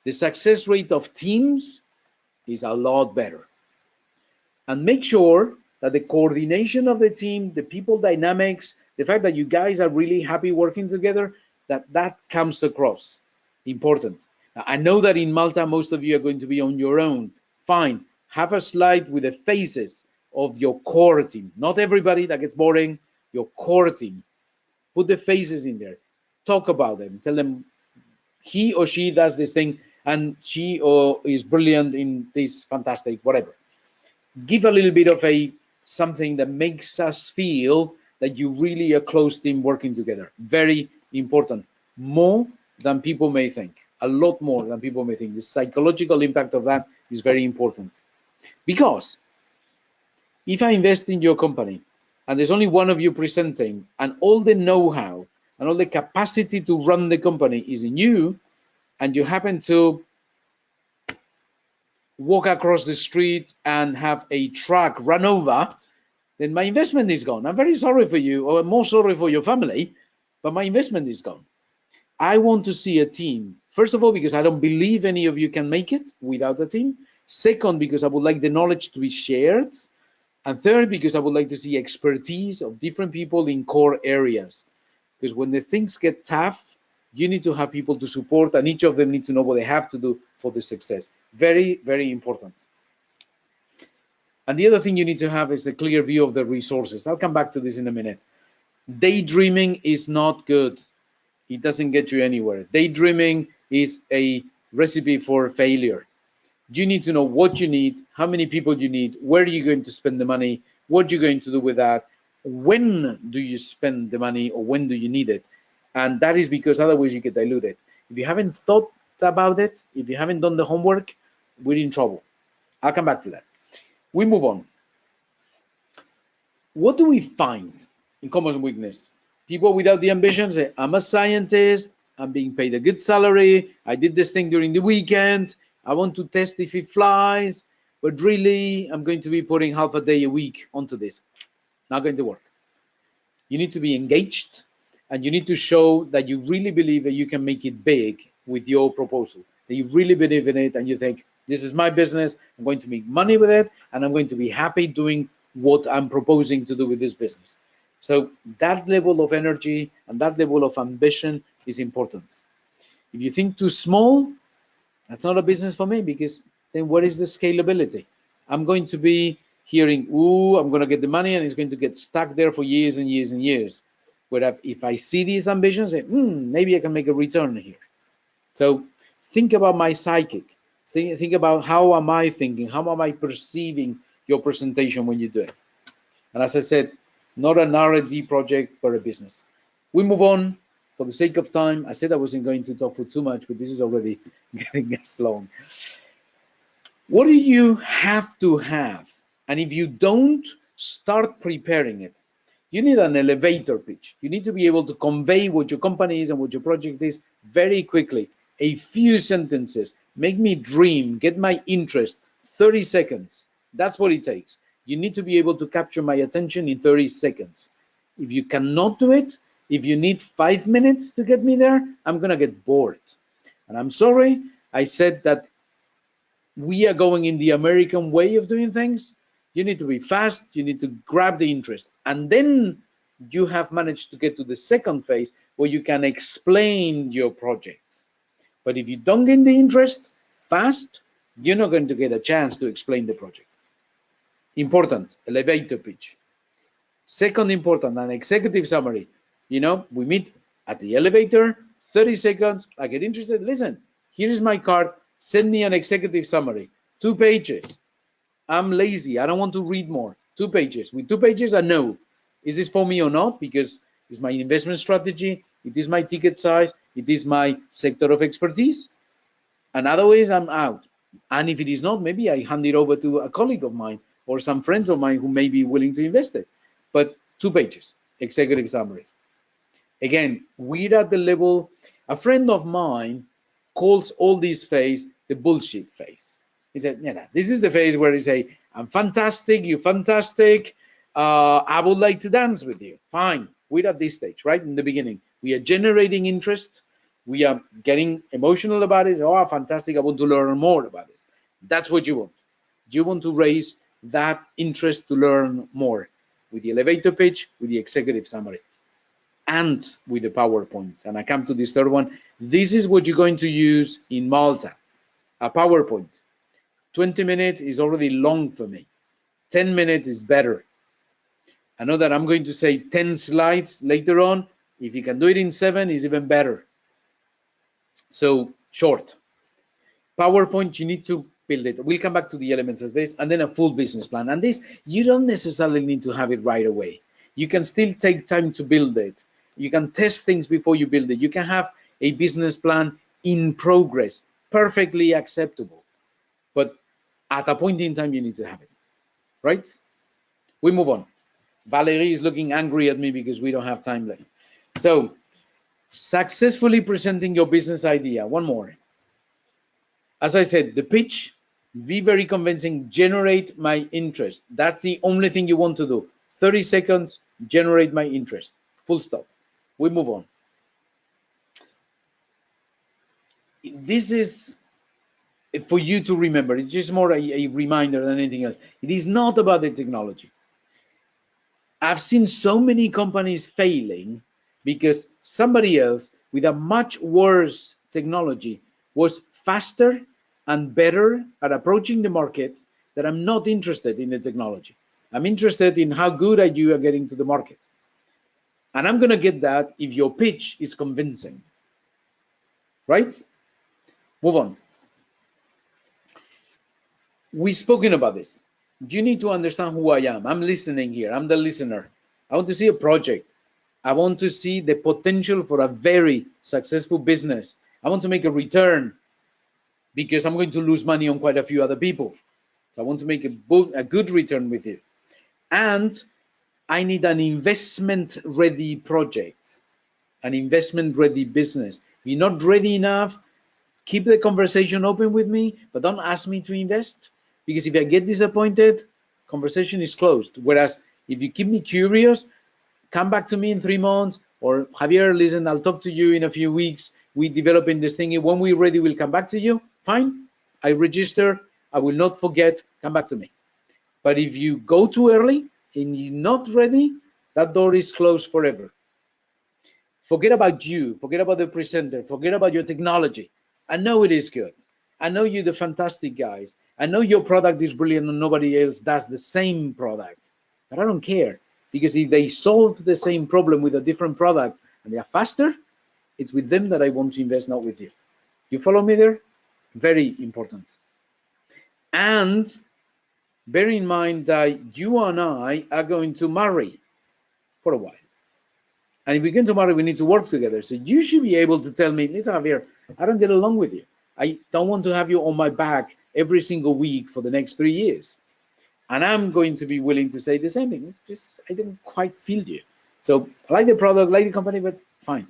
The success rate of teams is a lot better. And make sure that the coordination of the team, the people dynamics, the fact that you guys are really happy working together, that comes across. Important. Now, I know that in Malta, most of you are going to be on your own. Fine. Have a slide with the faces of your core team. Not everybody, that gets boring. Your core team. Put the faces in there. Talk about them. Tell them he or she does this thing and she is brilliant in this, fantastic, whatever. Give a little bit of something that makes us feel that you really are a close team working together. Very important. More than people may think. A lot more than people may think. The psychological impact of that is very important. Because if I invest in your company and there's only one of you presenting and all the know-how and all the capacity to run the company is in you, and you happen to walk across the street and have a truck run over, then my investment is gone. I'm very sorry for you, or I'm more sorry for your family, but my investment is gone. I want to see a team. First of all, because I don't believe any of you can make it without a team. Second, because I would like the knowledge to be shared. And third, because I would like to see expertise of different people in core areas. Because when the things get tough, you need to have people to support, and each of them need to know what they have to do for the success. Very, very important. And the other thing you need to have is a clear view of the resources. I'll come back to this in a minute. Daydreaming is not good. It doesn't get you anywhere. Daydreaming is a recipe for failure. You need to know what you need, how many people you need, where are you going to spend the money, what you're going to do with that, when do you spend the money, or when do you need it. And that is because otherwise you get diluted. If you haven't thought about it, if you haven't done the homework, we're in trouble. I'll come back to that. We move on. What do we find in common weakness? People without the ambition say, I'm a scientist, I'm being paid a good salary, I did this thing during the weekend, I want to test if it flies, but really I'm going to be putting half a day a week onto this. Not going to work. You need to be engaged, and you need to show that you really believe that you can make it big with your proposal, that you really believe in it, and you think, this is my business, I'm going to make money with it, and I'm going to be happy doing what I'm proposing to do with this business. So that level of energy and that level of ambition is important. If you think too small, that's not a business for me, because then where is the scalability? I'm going to be hearing, ooh, I'm going to get the money, and it's going to get stuck there for years and years and years. Whereas if I see these ambitions, say, maybe I can make a return here. So think about my psychic. Think about how am I thinking? How am I perceiving your presentation when you do it? And as I said, not an R&D project, but a business. We move on. For the sake of time, I said I wasn't going to talk for too much, but this is already getting us long. What do you have to have? And if you don't, start preparing it. You need an elevator pitch. You need to be able to convey what your company is and what your project is very quickly. A few sentences. Make me dream, get my interest. 30 seconds. That's what it takes. You need to be able to capture my attention in 30 seconds. If you cannot do it, if you need 5 minutes to get me there, I'm going to get bored. And I'm sorry, I said that we are going in the American way of doing things. You need to be fast, you need to grab the interest. And then you have managed to get to the second phase where you can explain your project. But if you don't get the interest fast, you're not going to get a chance to explain the project. Important, elevator pitch. Second important, an executive summary. You know, we meet at the elevator, 30 seconds, I get interested. Listen, here is my card. Send me an executive summary. 2 pages. I'm lazy. I don't want to read more. 2 pages. With 2 pages, I know, is this for me or not? Because it's my investment strategy. It is my ticket size. It is my sector of expertise. And otherwise, I'm out. And if it is not, maybe I hand it over to a colleague of mine or some friends of mine who may be willing to invest it. But 2 pages, executive summary. Again, we're at the level, a friend of mine calls all this phase the bullshit phase. He said, this is the phase where he say, I'm fantastic, you're fantastic, I would like to dance with you. Fine, we're at this stage, right in the beginning. We are generating interest, we are getting emotional about it. Oh, fantastic, I want to learn more about this. That's what you want. You want to raise that interest to learn more with the elevator pitch, with the executive summary, and with the PowerPoint. And I come to this third one. This is what you're going to use in Malta, a PowerPoint. 20 minutes is already long for me. 10 minutes is better. I know that I'm going to say 10 slides later on. If you can do it in 7, is even better. So short. PowerPoint, you need to build it. We'll come back to the elements of this, and then a full business plan. And this, you don't necessarily need to have it right away. You can still take time to build it. You can test things before you build it. You can have a business plan in progress, perfectly acceptable. But at a point in time, you need to have it, right? We move on. Valerie is looking angry at me because we don't have time left. So, successfully presenting your business idea. One more. As I said, the pitch, be very convincing, generate my interest. That's the only thing you want to do. 30 seconds, generate my interest. Full stop. We move on. This is for you to remember. It's just more a reminder than anything else. It is not about the technology. I've seen so many companies failing because somebody else with a much worse technology was faster and better at approaching the market, that I'm not interested in the technology. I'm interested in how good are you at getting to the market. And I'm going to get that if your pitch is convincing. Right? Move on. We've spoken about this. You need to understand who I am. I'm listening here. I'm the listener. I want to see a project. I want to see the potential for a very successful business. I want to make a return because I'm going to lose money on quite a few other people. So I want to make a good return with you. And I need an investment-ready project, an investment-ready business. If you're not ready enough, keep the conversation open with me, but don't ask me to invest, because if I get disappointed, conversation is closed. Whereas if you keep me curious, come back to me in 3 months, or Javier, listen, I'll talk to you in a few weeks. We're developing this thing. When we're ready, we'll come back to you. Fine, I register. I will not forget. Come back to me. But if you go too early and you're not ready, that door is closed forever. Forget about you. Forget about the presenter. Forget about your technology. I know it is good. I know you're the fantastic guys. I know your product is brilliant and nobody else does the same product. But I don't care, because if they solve the same problem with a different product and they are faster, it's with them that I want to invest, not with you. You follow me there? Very important. And bear in mind that you and I are going to marry for a while. And if we're going to marry, we need to work together. So you should be able to tell me, listen, Javier, I don't get along with you. I don't want to have you on my back every single week for the next 3 years. And I'm going to be willing to say the same thing. Just, I didn't quite feel you. So I like the product, like the company, but fine.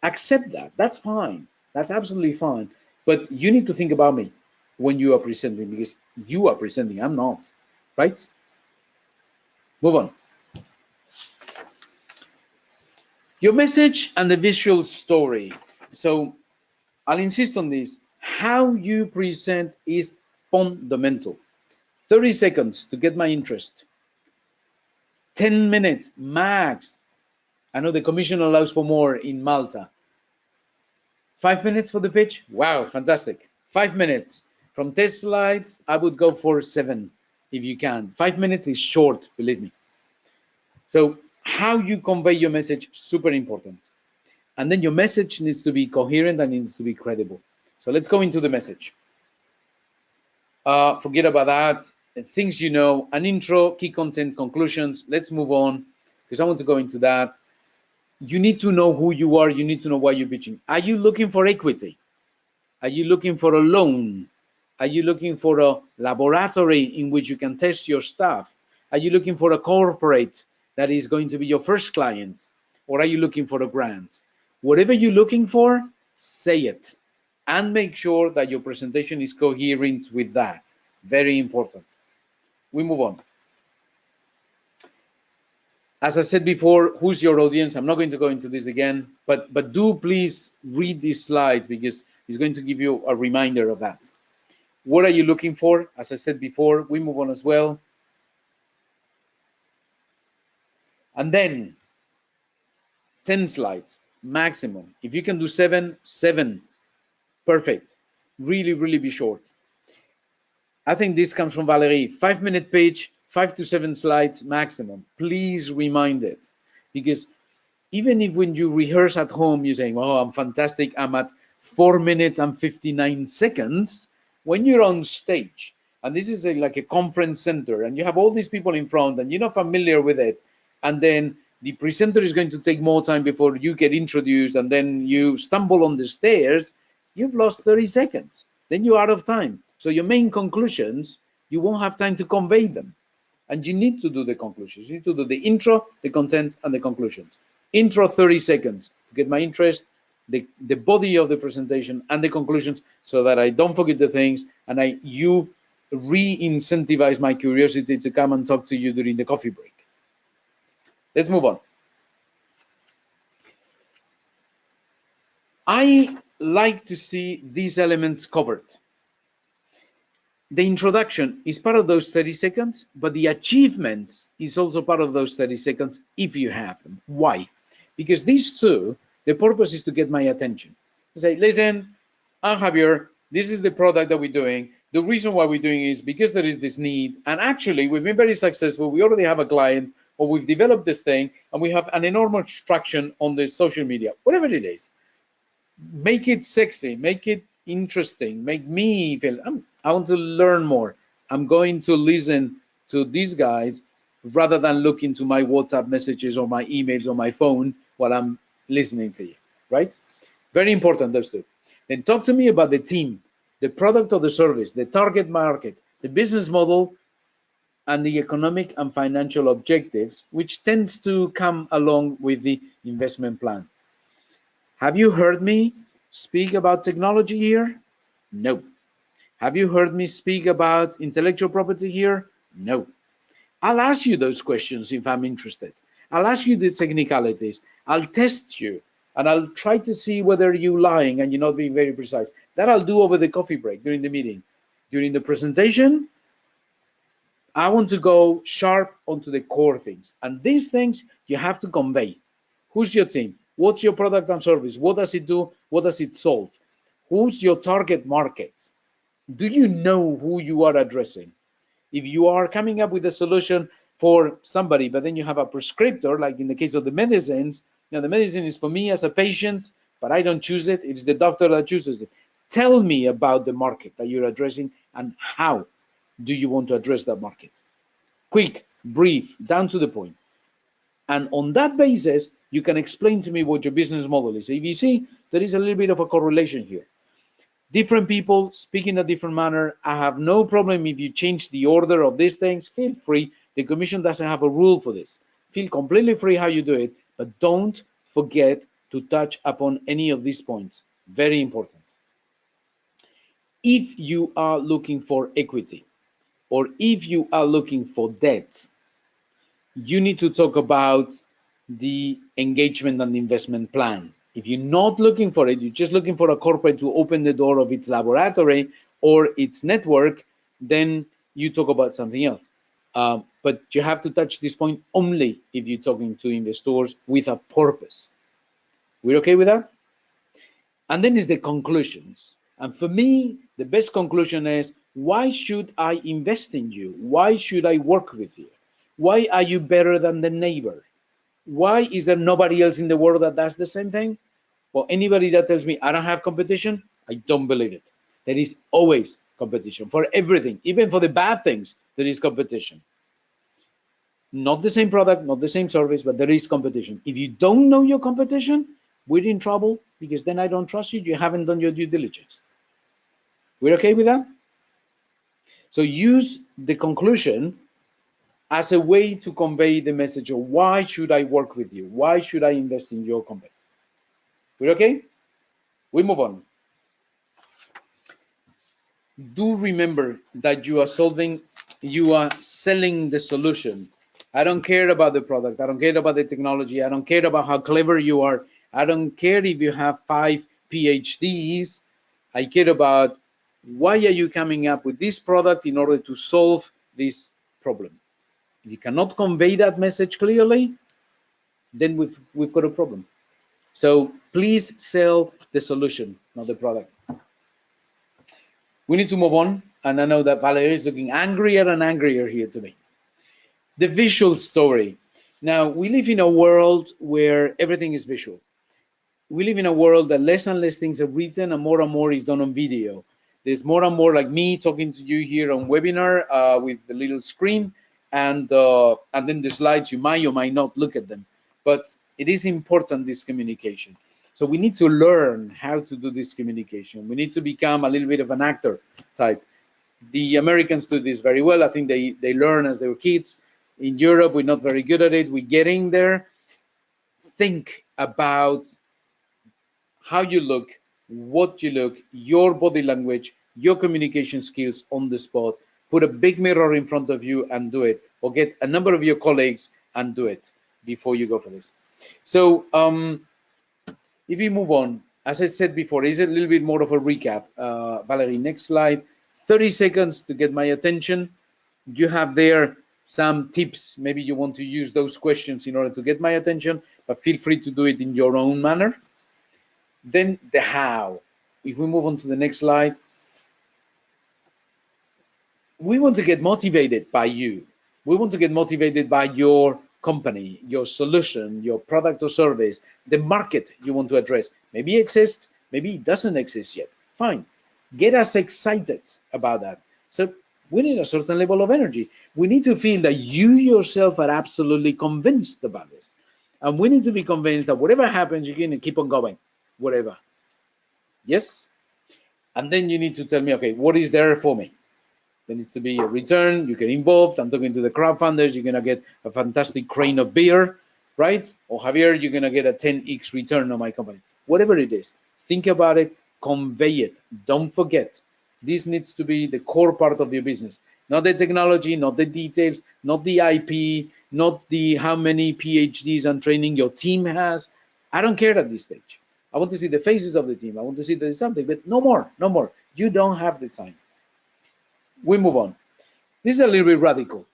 Accept that. That's fine. That's absolutely fine. But you need to think about me when you are presenting, because you are presenting, I'm not, right? Move on. Your message and the visual story. So I'll insist on this. How you present is fundamental. 30 seconds to get my interest. 10 minutes max. I know the commission allows for more in Malta. 5 minutes for the pitch? Wow, fantastic. 5 minutes. From test slides, I would go for 7 if you can. 5 minutes is short, believe me. So how you convey your message, super important. And then your message needs to be coherent and needs to be credible. So let's go into the message. Forget about that. Things you know, an intro, key content, conclusions. Let's move on, because I want to go into that. You need to know who you are. You need to know why you're pitching. Are you looking for equity? Are you looking for a loan? Are you looking for a laboratory in which you can test your stuff? Are you looking for a corporate that is going to be your first client? Or are you looking for a grant? Whatever you're looking for, say it. And make sure that your presentation is coherent with that. Very important. We move on. As I said before, who's your audience? I'm not going to go into this again, but do please read these slides, because it's going to give you a reminder of that. What are you looking for? As I said before, we move on as well. And then 10 slides maximum. If you can do 7, 7. Perfect. Really, really be short. I think this comes from Valerie. 5-minute page, 5 to 7 slides maximum. Please remind it, because even if when you rehearse at home, you're saying, oh, I'm fantastic, I'm at 4 minutes and 59 seconds, when you're on stage, and this is like a conference center, and you have all these people in front, and you're not familiar with it, and then the presenter is going to take more time before you get introduced, and then you stumble on the stairs, you've lost 30 seconds. Then you're out of time. So your main conclusions, you won't have time to convey them. And you need to do the conclusions. You need to do the intro, the content, and the conclusions. Intro, 30 seconds to get my interest, the body of the presentation, and the conclusions, so that I don't forget the things, and you re-incentivize my curiosity to come and talk to you during the coffee break. Let's move on. I like to see these elements covered. The introduction is part of those 30 seconds, but the achievements is also part of those 30 seconds if you have them. Why? Because these two, the purpose is to get my attention. Say, listen, I'm Javier, this is the product that we're doing. The reason why we're doing it is because there is this need, and actually we've been very successful. We already have a client, or we've developed this thing, and we have an enormous traction on the social media, whatever it is. Make it sexy, make it interesting, make me feel I want to learn more. I'm going to listen to these guys rather than look into my WhatsApp messages or my emails or my phone while I'm listening to you, right? Very important, those two. Then talk to me about the team, the product or the service, the target market, the business model, and the economic and financial objectives, which tends to come along with the investment plan. Have you heard me speak about technology here? No. Have you heard me speak about intellectual property here? No. I'll ask you those questions if I'm interested. I'll ask you the technicalities. I'll test you, and I'll try to see whether you're lying and you're not being very precise. That I'll do over the coffee break during the meeting. During the presentation, I want to go sharp onto the core things. And these things you have to convey. Who's your team? What's your product and service? What does it do? What does it solve? Who's your target market? Do you know who you are addressing? If you are coming up with a solution for somebody, but then you have a prescriptor, like in the case of the medicines, the medicine is for me as a patient, but I don't choose it. It's the doctor that chooses it. Tell me about the market that you're addressing and how do you want to address that market? Quick, brief, down to the point. And on that basis, you can explain to me what your business model is. If you see, there is a little bit of a correlation here. Different people speak in a different manner. I have no problem if you change the order of these things. Feel free. The commission doesn't have a rule for this. Feel completely free how you do it, but don't forget to touch upon any of these points. Very important. If you are looking for equity, or if you are looking for debt, you need to talk about the engagement and investment plan. If you're not looking for it, you're just looking for a corporate to open the door of its laboratory or its network, then you talk about something else. But you have to touch this point only if you're talking to investors with a purpose. We're okay with that? And then is the conclusions. And for me, the best conclusion is, why should I invest in you? Why should I work with you? Why are you better than the neighbor? Why is there nobody else in the world that does the same thing? Well, anybody that tells me I don't have competition, I don't believe it. There is always competition for everything, even for the bad things, there is competition. Not the same product, not the same service, but there is competition. If you don't know your competition, we're in trouble, because then I don't trust you. You haven't done your due diligence. We're okay with that? So use the conclusion as a way to convey the message of why should I work with you? Why should I invest in your company? We're okay? We move on. Do remember that you are selling the solution. I don't care about the product. I don't care about the technology. I don't care about how clever you are. I don't care if you have 5 PhDs. I care about why are you coming up with this product in order to solve this problem. If you cannot convey that message clearly, then we've got a problem. So please sell the solution, not the product. We need to move on, and I know that Valerie is looking angrier and angrier here today. The visual story. Now, we live in a world where everything is visual. We live in a world that less and less things are written and more is done on video. There's more and more like me talking to you here on webinar with the little screen, and then the slides, you might or might not look at them. But it is important, this communication. So we need to learn how to do this communication. We need to become a little bit of an actor type. The Americans do this very well. I think they learn as they were kids. In Europe, we're not very good at it. We're getting there. Think about how you look, what you look, your body language, your communication skills on the spot. Put a big mirror in front of you and do it, or get a number of your colleagues and do it. before you go for this. So if we move on, as I said before, is a little bit more of a recap. Valerie, next slide. 30 seconds to get my attention. You have there some tips. Maybe you want to use those questions in order to get my attention, but feel free to do it in your own manner. Then the how. If we move on to the next slide, we want to get motivated by you. We want to get motivated by your company, your solution, your product or service, the market you want to address. Maybe it exists, maybe it doesn't exist yet. Fine. Get us excited about that. So we need a certain level of energy. We need to feel that you yourself are absolutely convinced about this. And we need to be convinced that whatever happens, you can keep on going, whatever. Yes? And then you need to tell me, okay, what is there for me? There needs to be a return. You get involved. I'm talking to the crowdfunders. You're going to get a fantastic crane of beer, right? Or Javier, you're going to get a 10x return on my company. Whatever it is, think about it, convey it. Don't forget. This needs to be the core part of your business. Not the technology, not the details, not the IP, not the how many PhDs and training your team has. I don't care at this stage. I want to see the faces of the team. I want to see that there's something, but no more, no more. You don't have the time. We move on. This is a little bit radical.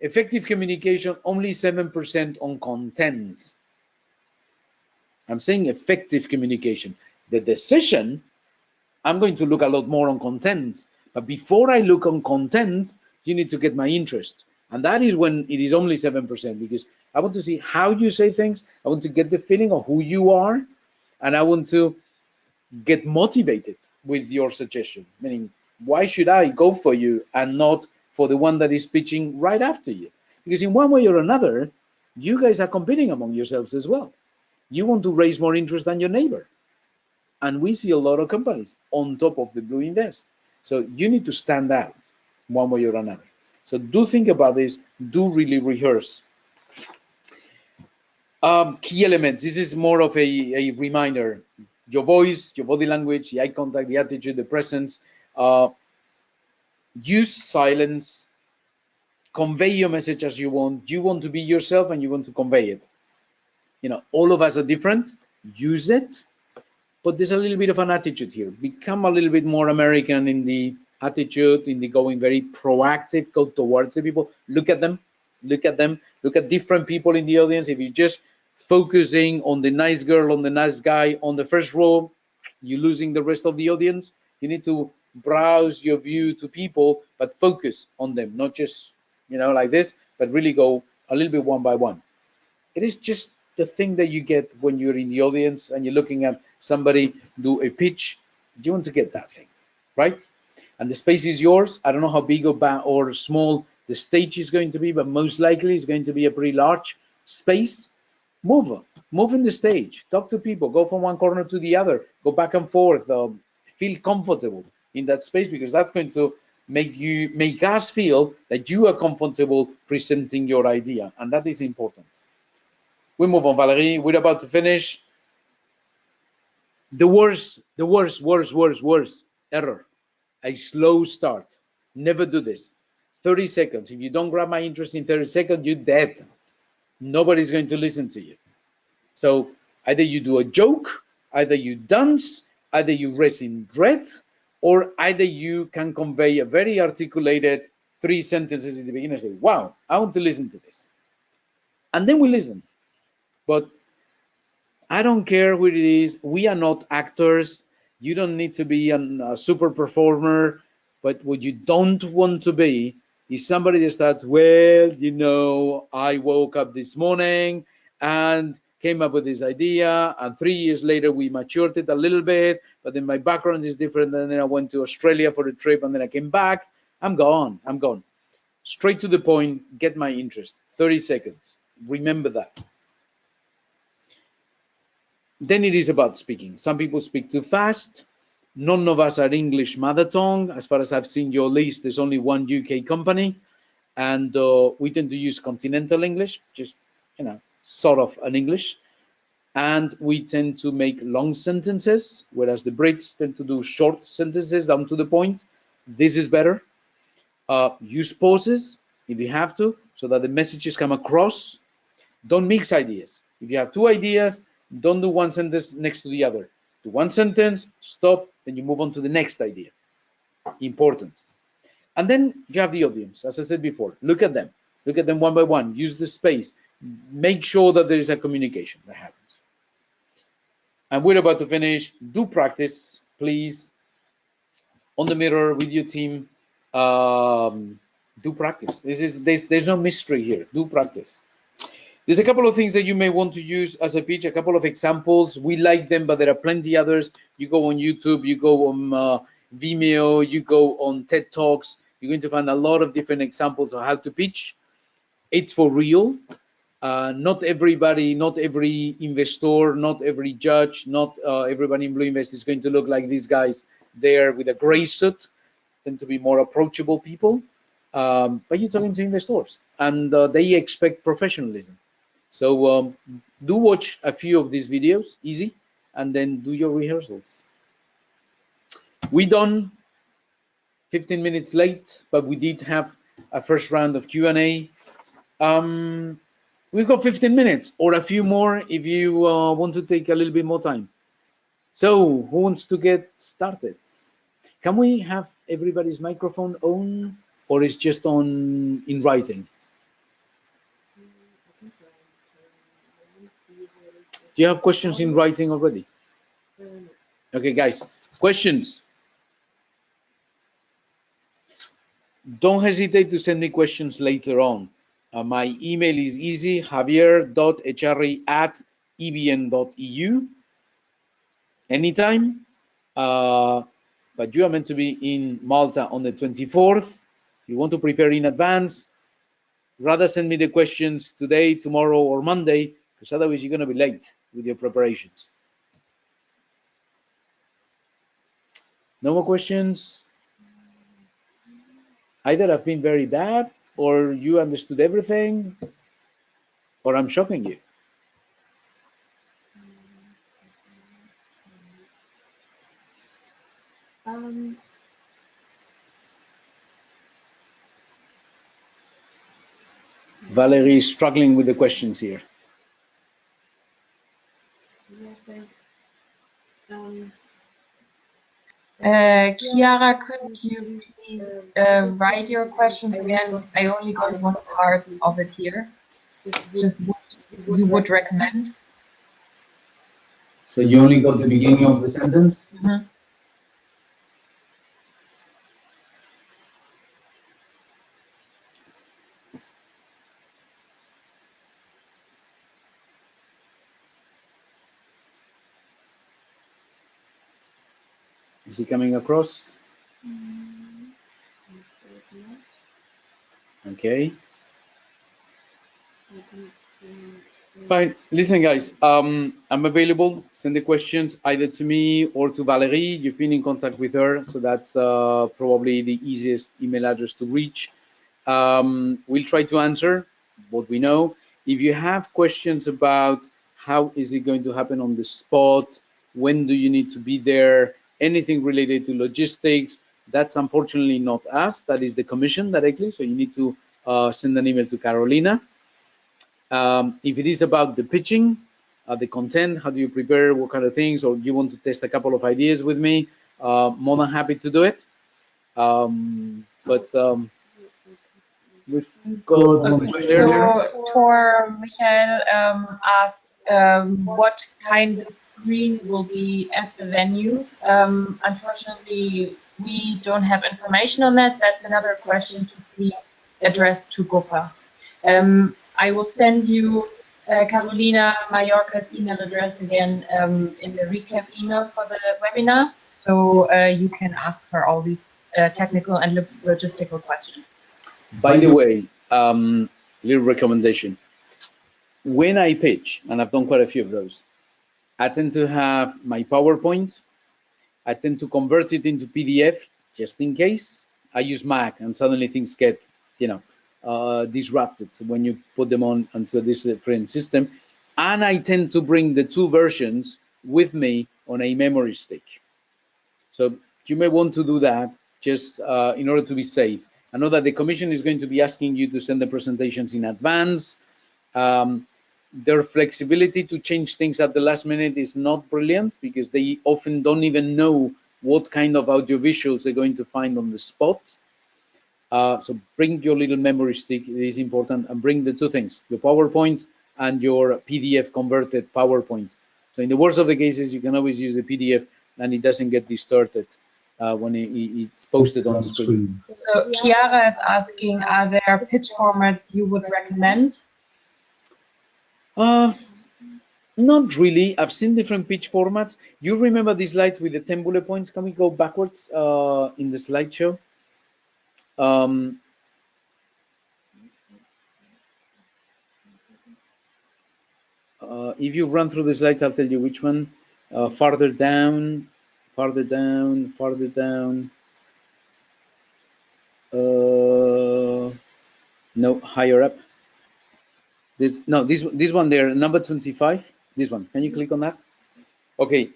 Effective communication, only 7% on content. I'm saying effective communication. The decision, I'm going to look a lot more on content. But before I look on content, you need to get my interest. And that is when it is only 7%, because I want to see how you say things. I want to get the feeling of who you are. And I want to get motivated with your suggestion. Meaning, why should I go for you and not for the one that is pitching right after you? Because in one way or another, you guys are competing among yourselves as well. You want to raise more interest than your neighbor. And we see a lot of companies on top of the Blue Invest. So you need to stand out one way or another. So do think about this. Do really rehearse. Key elements. This is more of a reminder. Your voice, your body language, the eye contact, the attitude, the presence. Use silence. Convey your message as you want. You want to be yourself and you want to convey it. You know, all of us are different. Use it. But there's a little bit of an attitude here. Become a little bit more American in the attitude, in the going very proactive, go towards the people. Look at them. Look at them. Look at different people in the audience. If you're just focusing on the nice girl, on the nice guy on the first row, you're losing the rest of the audience. You need to browse your view to people, but focus on them, not just, you know, like this, but really go a little bit one by one. It is just the thing that you get when you're in the audience and you're looking at somebody do a pitch. You want to get that thing, right? And the space is yours. I don't know how big or small the stage is going to be, but most likely it's going to be a pretty large space. Move in the stage, talk to people, go from one corner to the other, go back and forth, feel comfortable in that space, because that's going to make us feel that you are comfortable presenting your idea, and that is important. We move on, Valerie. We're about to finish. The worst error, a slow start. Never do this. 30 seconds. If you don't grab my interest in 30 seconds, you're dead. Nobody's going to listen to you. So either you do a joke, either you dance, either you rest in dread, or either you can convey a very articulated 3 sentences in the beginning and say, wow, I want to listen to this. And then we listen. But I don't care who it is. We are not actors. You don't need to be a super performer. But what you don't want to be is somebody that starts, well, you know, I woke up this morning and came up with this idea, and 3 years later we matured it a little bit, but then my background is different, and then I went to Australia for a trip, and then I came back. I'm gone. Straight to the point, get my interest. 30 seconds. Remember that. Then it is about speaking. Some people speak too fast. None of us are English mother tongue. As far as I've seen your list, there's only one UK company, and we tend to use continental English, just, you know, sort of an English. And we tend to make long sentences, whereas the Brits tend to do short sentences down to the point. This is better. Use pauses if you have to, so that the messages come across. Don't mix ideas. If you have two ideas, don't do one sentence next to the other. Do one sentence, stop, then you move on to the next idea. Important. And then you have the audience. As I said before, look at them. Look at them one by one. Use the space. Make sure that there is a communication that happens. And we're about to finish. Do practice, please, on the mirror with your team. Do practice. There's no mystery here. Do practice. There's a couple of things that you may want to use as a pitch, a couple of examples. We like them, but there are plenty others. You go on YouTube, you go on Vimeo, you go on TED Talks. You're going to find a lot of different examples of how to pitch. It's for real. Not everybody, not every investor, not every judge, not everybody in Blue Invest is going to look like these guys there with a gray suit. Tend to be more approachable people. But you're talking to investors, and they expect professionalism. So do watch a few of these videos, easy, and then do your rehearsals. We done 15 minutes late, but we did have a first round of Q&A. We've got 15 minutes or a few more if you want to take a little bit more time. So who wants to get started? Can we have everybody's microphone on, or is just on in writing? Do you have questions in writing already? Okay, guys, questions. Don't hesitate to send me questions later on. My email is easy, javier.echarri@ebn.eu. Anytime. But you are meant to be in Malta on the 24th. You want to prepare in advance. Rather send me the questions today, tomorrow, or Monday, because otherwise you're going to be late with your preparations. No more questions? Either I've been very bad, or you understood everything, or I'm shocking you. Valerie is struggling with the questions here. Chiara, could you please write your questions again? I only got one part of it here. Just what you would recommend. So you only got the beginning of the sentence? Mm-hmm. Is he coming across? Okay. Fine. Listen, guys, I'm available. Send the questions either to me or to Valerie. You've been in contact with her, so that's probably the easiest email address to reach. We'll try to answer what we know. If you have questions about how is it going to happen on the spot, when do you need to be there, anything related to logistics, that's unfortunately not us. That is the commission directly. So you need to send an email to Carolina. If it is about the pitching, the content, how do you prepare, what kind of things, or you want to test a couple of ideas with me, more than happy to do it. We've got one question. So Tor Michael asks what kind of screen will be at the venue. Unfortunately, we don't have information on that. That's another question to please address to Gopa. I will send you Carolina Mallorca's email address again in the recap email for the webinar, so you can ask her all these technical and logistical questions. By the way, little recommendation. When I pitch, and I've done quite a few of those, I tend to have my PowerPoint. I tend to convert it into PDF just in case. I use Mac, and suddenly things get, disrupted when you put them on onto a different system. And I tend to bring the two versions with me on a memory stick. So you may want to do that just in order to be safe. I know that the commission is going to be asking you to send the presentations in advance. their flexibility to change things at the last minute is not brilliant, because they often don't even know what kind of audiovisuals they're going to find on the spot. So bring your little memory stick, it is important, and bring the two things, your PowerPoint and your PDF converted PowerPoint. So in the worst of the cases, you can always use the PDF and it doesn't get distorted when it's posted on screen. So Chiara is asking, are there pitch formats you would recommend? Not really. I've seen different pitch formats. You remember these slides with the 10 bullet points? Can we go backwards in the slideshow? If you run through the slides, I'll tell you which one. Farther down, farther down, farther down. No, higher up. This one there, number 25. This one. Can you click on that? Okay.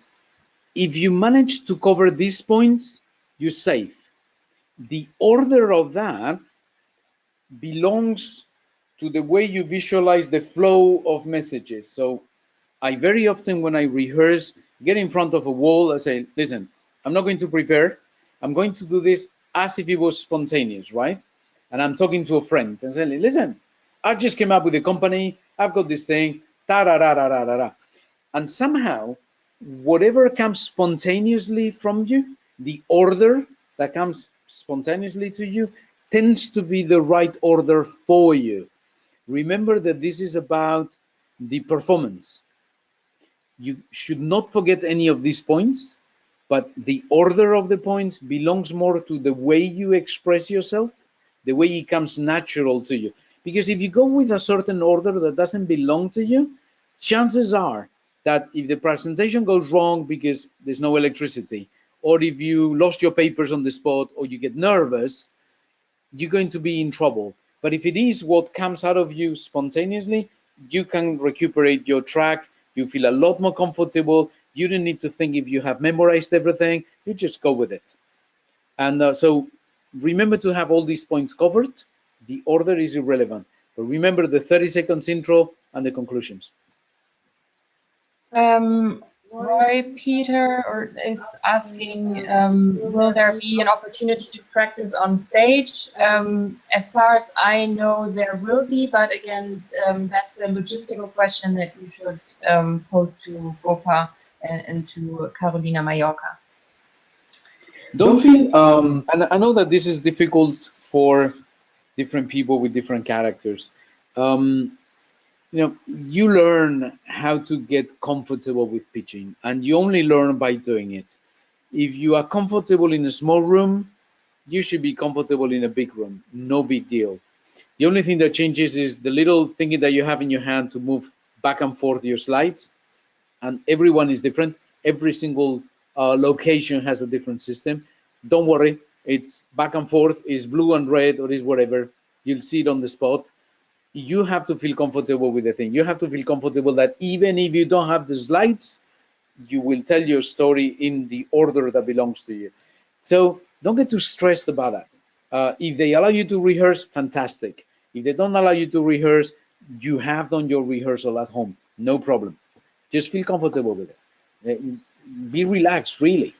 If you manage to cover these points, you save. The order of that belongs to the way you visualize the flow of messages. So I very often, when I rehearse, get in front of a wall, I say, listen, I'm not going to prepare. I'm going to do this as if it was spontaneous, right? And I'm talking to a friend and saying, listen, I just came up with a company. I've got this thing, ta-da-da-da-da-da-da. And somehow, whatever comes spontaneously from you, the order that comes spontaneously to you tends to be the right order for you. Remember that this is about the performance. You should not forget any of these points, but the order of the points belongs more to the way you express yourself, the way it comes natural to you. Because if you go with a certain order that doesn't belong to you, chances are that if the presentation goes wrong because there's no electricity, or if you lost your papers on the spot, or you get nervous, you're going to be in trouble. But if it is what comes out of you spontaneously, you can recuperate your track. You feel a lot more comfortable. You don't need to think if you have memorized everything. You just go with it. And so remember to have all these points covered. The order is irrelevant. But remember the 30 seconds intro and the conclusions. Roy Peter is asking, will there be an opportunity to practice on stage? As far as I know, there will be, but again, that's a logistical question that you should pose to Bopa and to Carolina Mallorca. Don't feel, and I know that this is difficult for different people with different characters. You learn how to get comfortable with pitching, and you only learn by doing it. If you are comfortable in a small room, you should be comfortable in a big room. No big deal. The only thing that changes is the little thingy that you have in your hand to move back and forth your slides, and everyone is different. Every single location has a different system. Don't worry, it's back and forth, it's blue and red, or is whatever. You'll see it on the spot. You have to feel comfortable with the thing. You have to feel comfortable that even if you don't have the slides, you will tell your story in the order that belongs to you. So don't get too stressed about that. If they allow you to rehearse, fantastic. If they don't allow you to rehearse, you have done your rehearsal at home. No problem. Just feel comfortable with it. Be relaxed, really.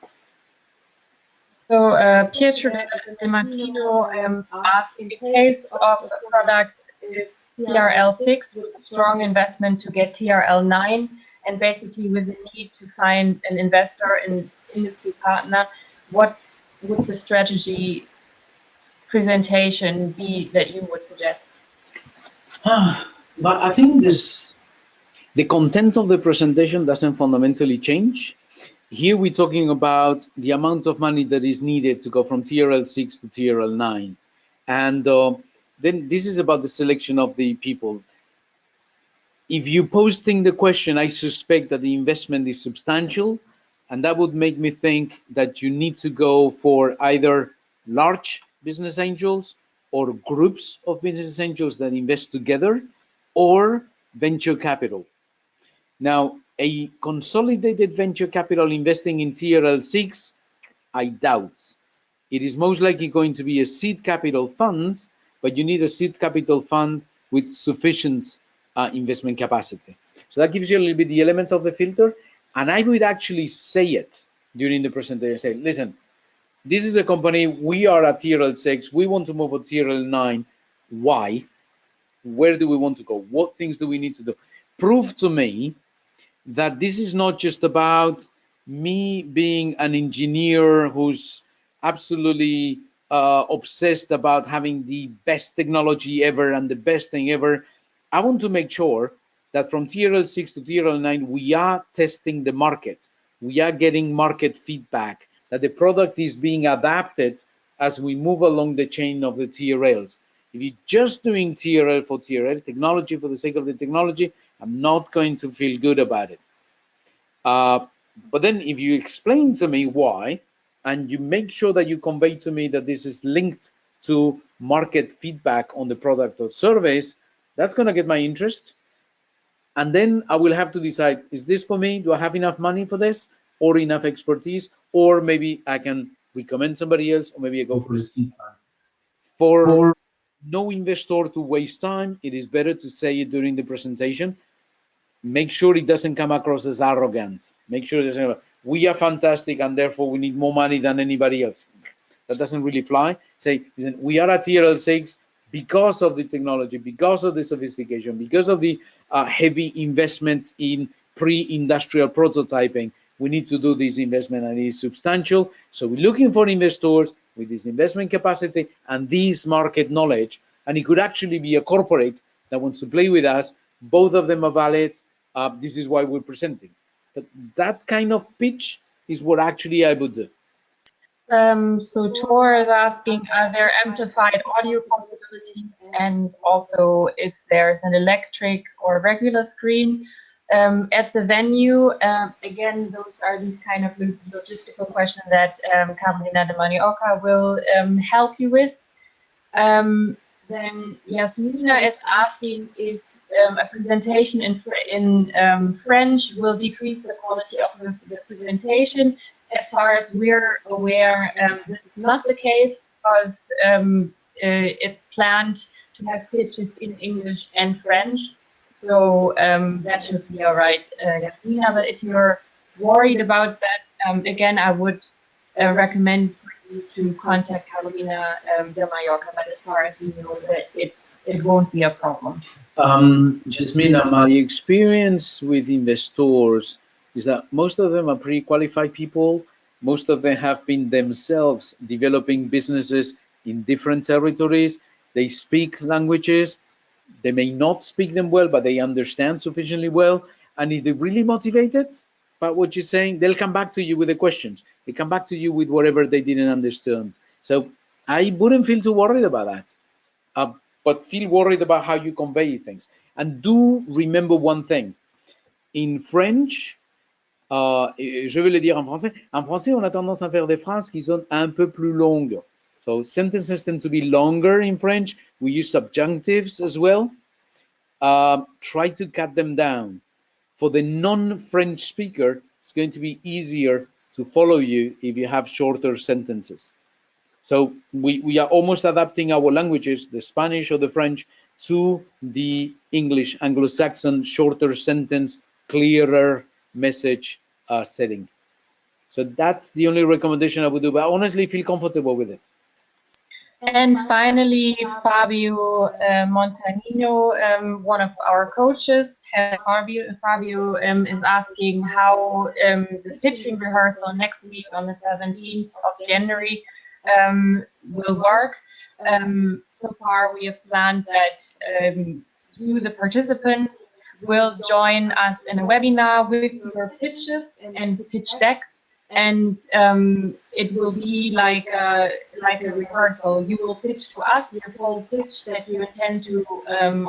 So Pietro De Martino asked, in the case of a product is TRL6 with strong investment to get TRL9, and basically with the need to find an investor and industry partner, what would the strategy presentation be that you would suggest? But I think the content of the presentation doesn't fundamentally change. Here we're talking about the amount of money that is needed to go from TRL6 to TRL9. And then this is about the selection of the people. If you're posting the question, I suspect that the investment is substantial, and that would make me think that you need to go for either large business angels or groups of business angels that invest together, or venture capital. Now, a consolidated venture capital investing in TRL6, I doubt. It is most likely going to be a seed capital fund, but you need a seed capital fund with sufficient investment capacity. So that gives you a little bit the elements of the filter. And I would actually say it during the presentation. Say, listen, this is a company, we are at TRL6, we want to move to TRL9. Why? Where do we want to go? What things do we need to do? Prove to me that this is not just about me being an engineer who's absolutely obsessed about having the best technology ever and the best thing ever. I want to make sure that from TRL6 to TRL9, we are testing the market. We are getting market feedback, that the product is being adapted as we move along the chain of the TRLs. If you're just doing TRL for TRL, technology for the sake of the technology, I'm not going to feel good about it. But then if you explain to me why, and you make sure that you convey to me that this is linked to market feedback on the product or service, that's going to get my interest. And then I will have to decide, is this for me? Do I have enough money for this, or enough expertise? Or maybe I can recommend somebody else, or maybe I go for the seed fund. For no investor to waste time, it is better to say it during the presentation. Make sure it doesn't come across as arrogant. Make sure it doesn't, we are fantastic and therefore we need more money than anybody else. That doesn't really fly. Say, listen, we are at TRL6 because of the technology, because of the sophistication, because of the heavy investments in pre-industrial prototyping. We need to do this investment and it is substantial. So we're looking for investors with this investment capacity and this market knowledge. And it could actually be a corporate that wants to play with us. Both of them are valid. This is why we're presenting. But that kind of pitch is what actually I would do. So Tor is asking, are there amplified audio possibilities, and also if there's an electric or regular screen at the venue? Again, those are these kind of logistical questions that Carolina de Manioca will help you with. Then Yasmina is asking if a presentation in French will decrease the quality of the presentation. As far as we're aware, this is not the case, because it's planned to have pitches in English and French. So that should be all right, Yasmina. But if you're worried about that, again, I would recommend for you to contact Carolina de Mallorca. But as far as we know, that it won't be a problem. Jasmina, my experience with investors is that most of them are pretty qualified people. Most of them have been themselves developing businesses in different territories. They speak languages. They may not speak them well, but they understand sufficiently well. And if they're really motivated by what you're saying, they'll come back to you with the questions. They come back to you with whatever they didn't understand. So I wouldn't feel too worried about that. But feel worried about how you convey things. And do remember one thing. In French, je vais le dire en français. En français, on a tendance à faire des phrases qui sont un peu plus longues. So sentences tend to be longer in French. We use subjunctives as well. Try to cut them down. For the non-French speaker, it's going to be easier to follow you if you have shorter sentences. So we are almost adapting our languages, the Spanish or the French, to the English, Anglo-Saxon, shorter sentence, clearer message setting. So that's the only recommendation I would do, but honestly feel comfortable with it. And finally, Fabio Montanino, one of our coaches, Fabio is asking how the pitching rehearsal next week on the 17th of January will work. So far, we have planned that you, the participants, will join us in a webinar with your pitches and pitch decks, and it will be like a rehearsal. You will pitch to us your full pitch that you intend to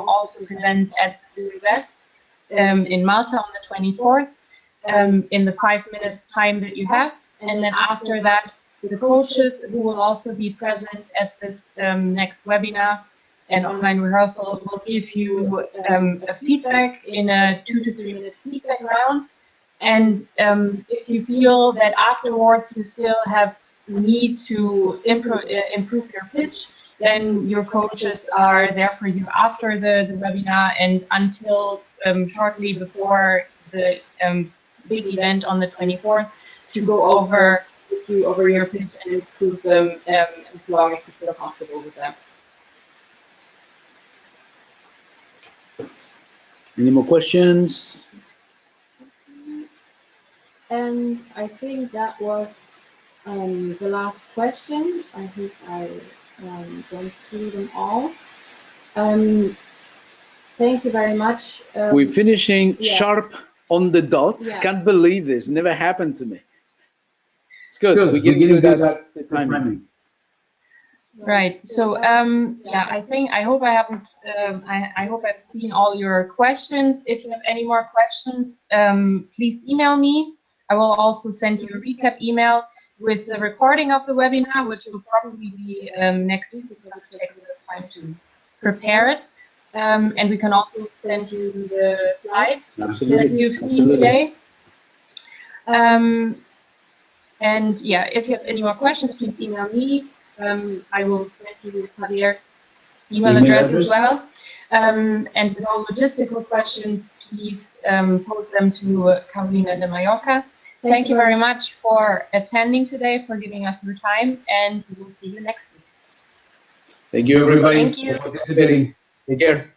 also present at the West in Malta on the 24th in the 5 minutes time that you have, and then after that, the coaches who will also be present at this next webinar and online rehearsal will give you a feedback in a 2 to 3 minute feedback round. And if you feel that afterwards you still have need to improve your pitch, then your coaches are there for you after the webinar and until shortly before the big event on the 24th to go over with you over your pitch and improve them as long as you feel comfortable with them. Any more questions? And I think that was the last question. I think I went through them all. Thank you very much. We're finishing sharp on the dot. Yeah. Can't believe this. Never happened to me. It's good. We're getting good at the timing. Right. So yeah, I hope I haven't. I hope I've seen all your questions. If you have any more questions, please email me. I will also send you a recap email with the recording of the webinar, which will probably be next week because it takes a bit of time to prepare it. And we can also send you the slides that you've seen today. And yeah, if you have any more questions, please email me. I will send you Javier's email address as well. And with all logistical questions, please post them to Carolina de Mallorca. Thank you very much for attending today, for giving us your time, and we will see you next week. Thank you, everybody. Thank you. For participating. Take care.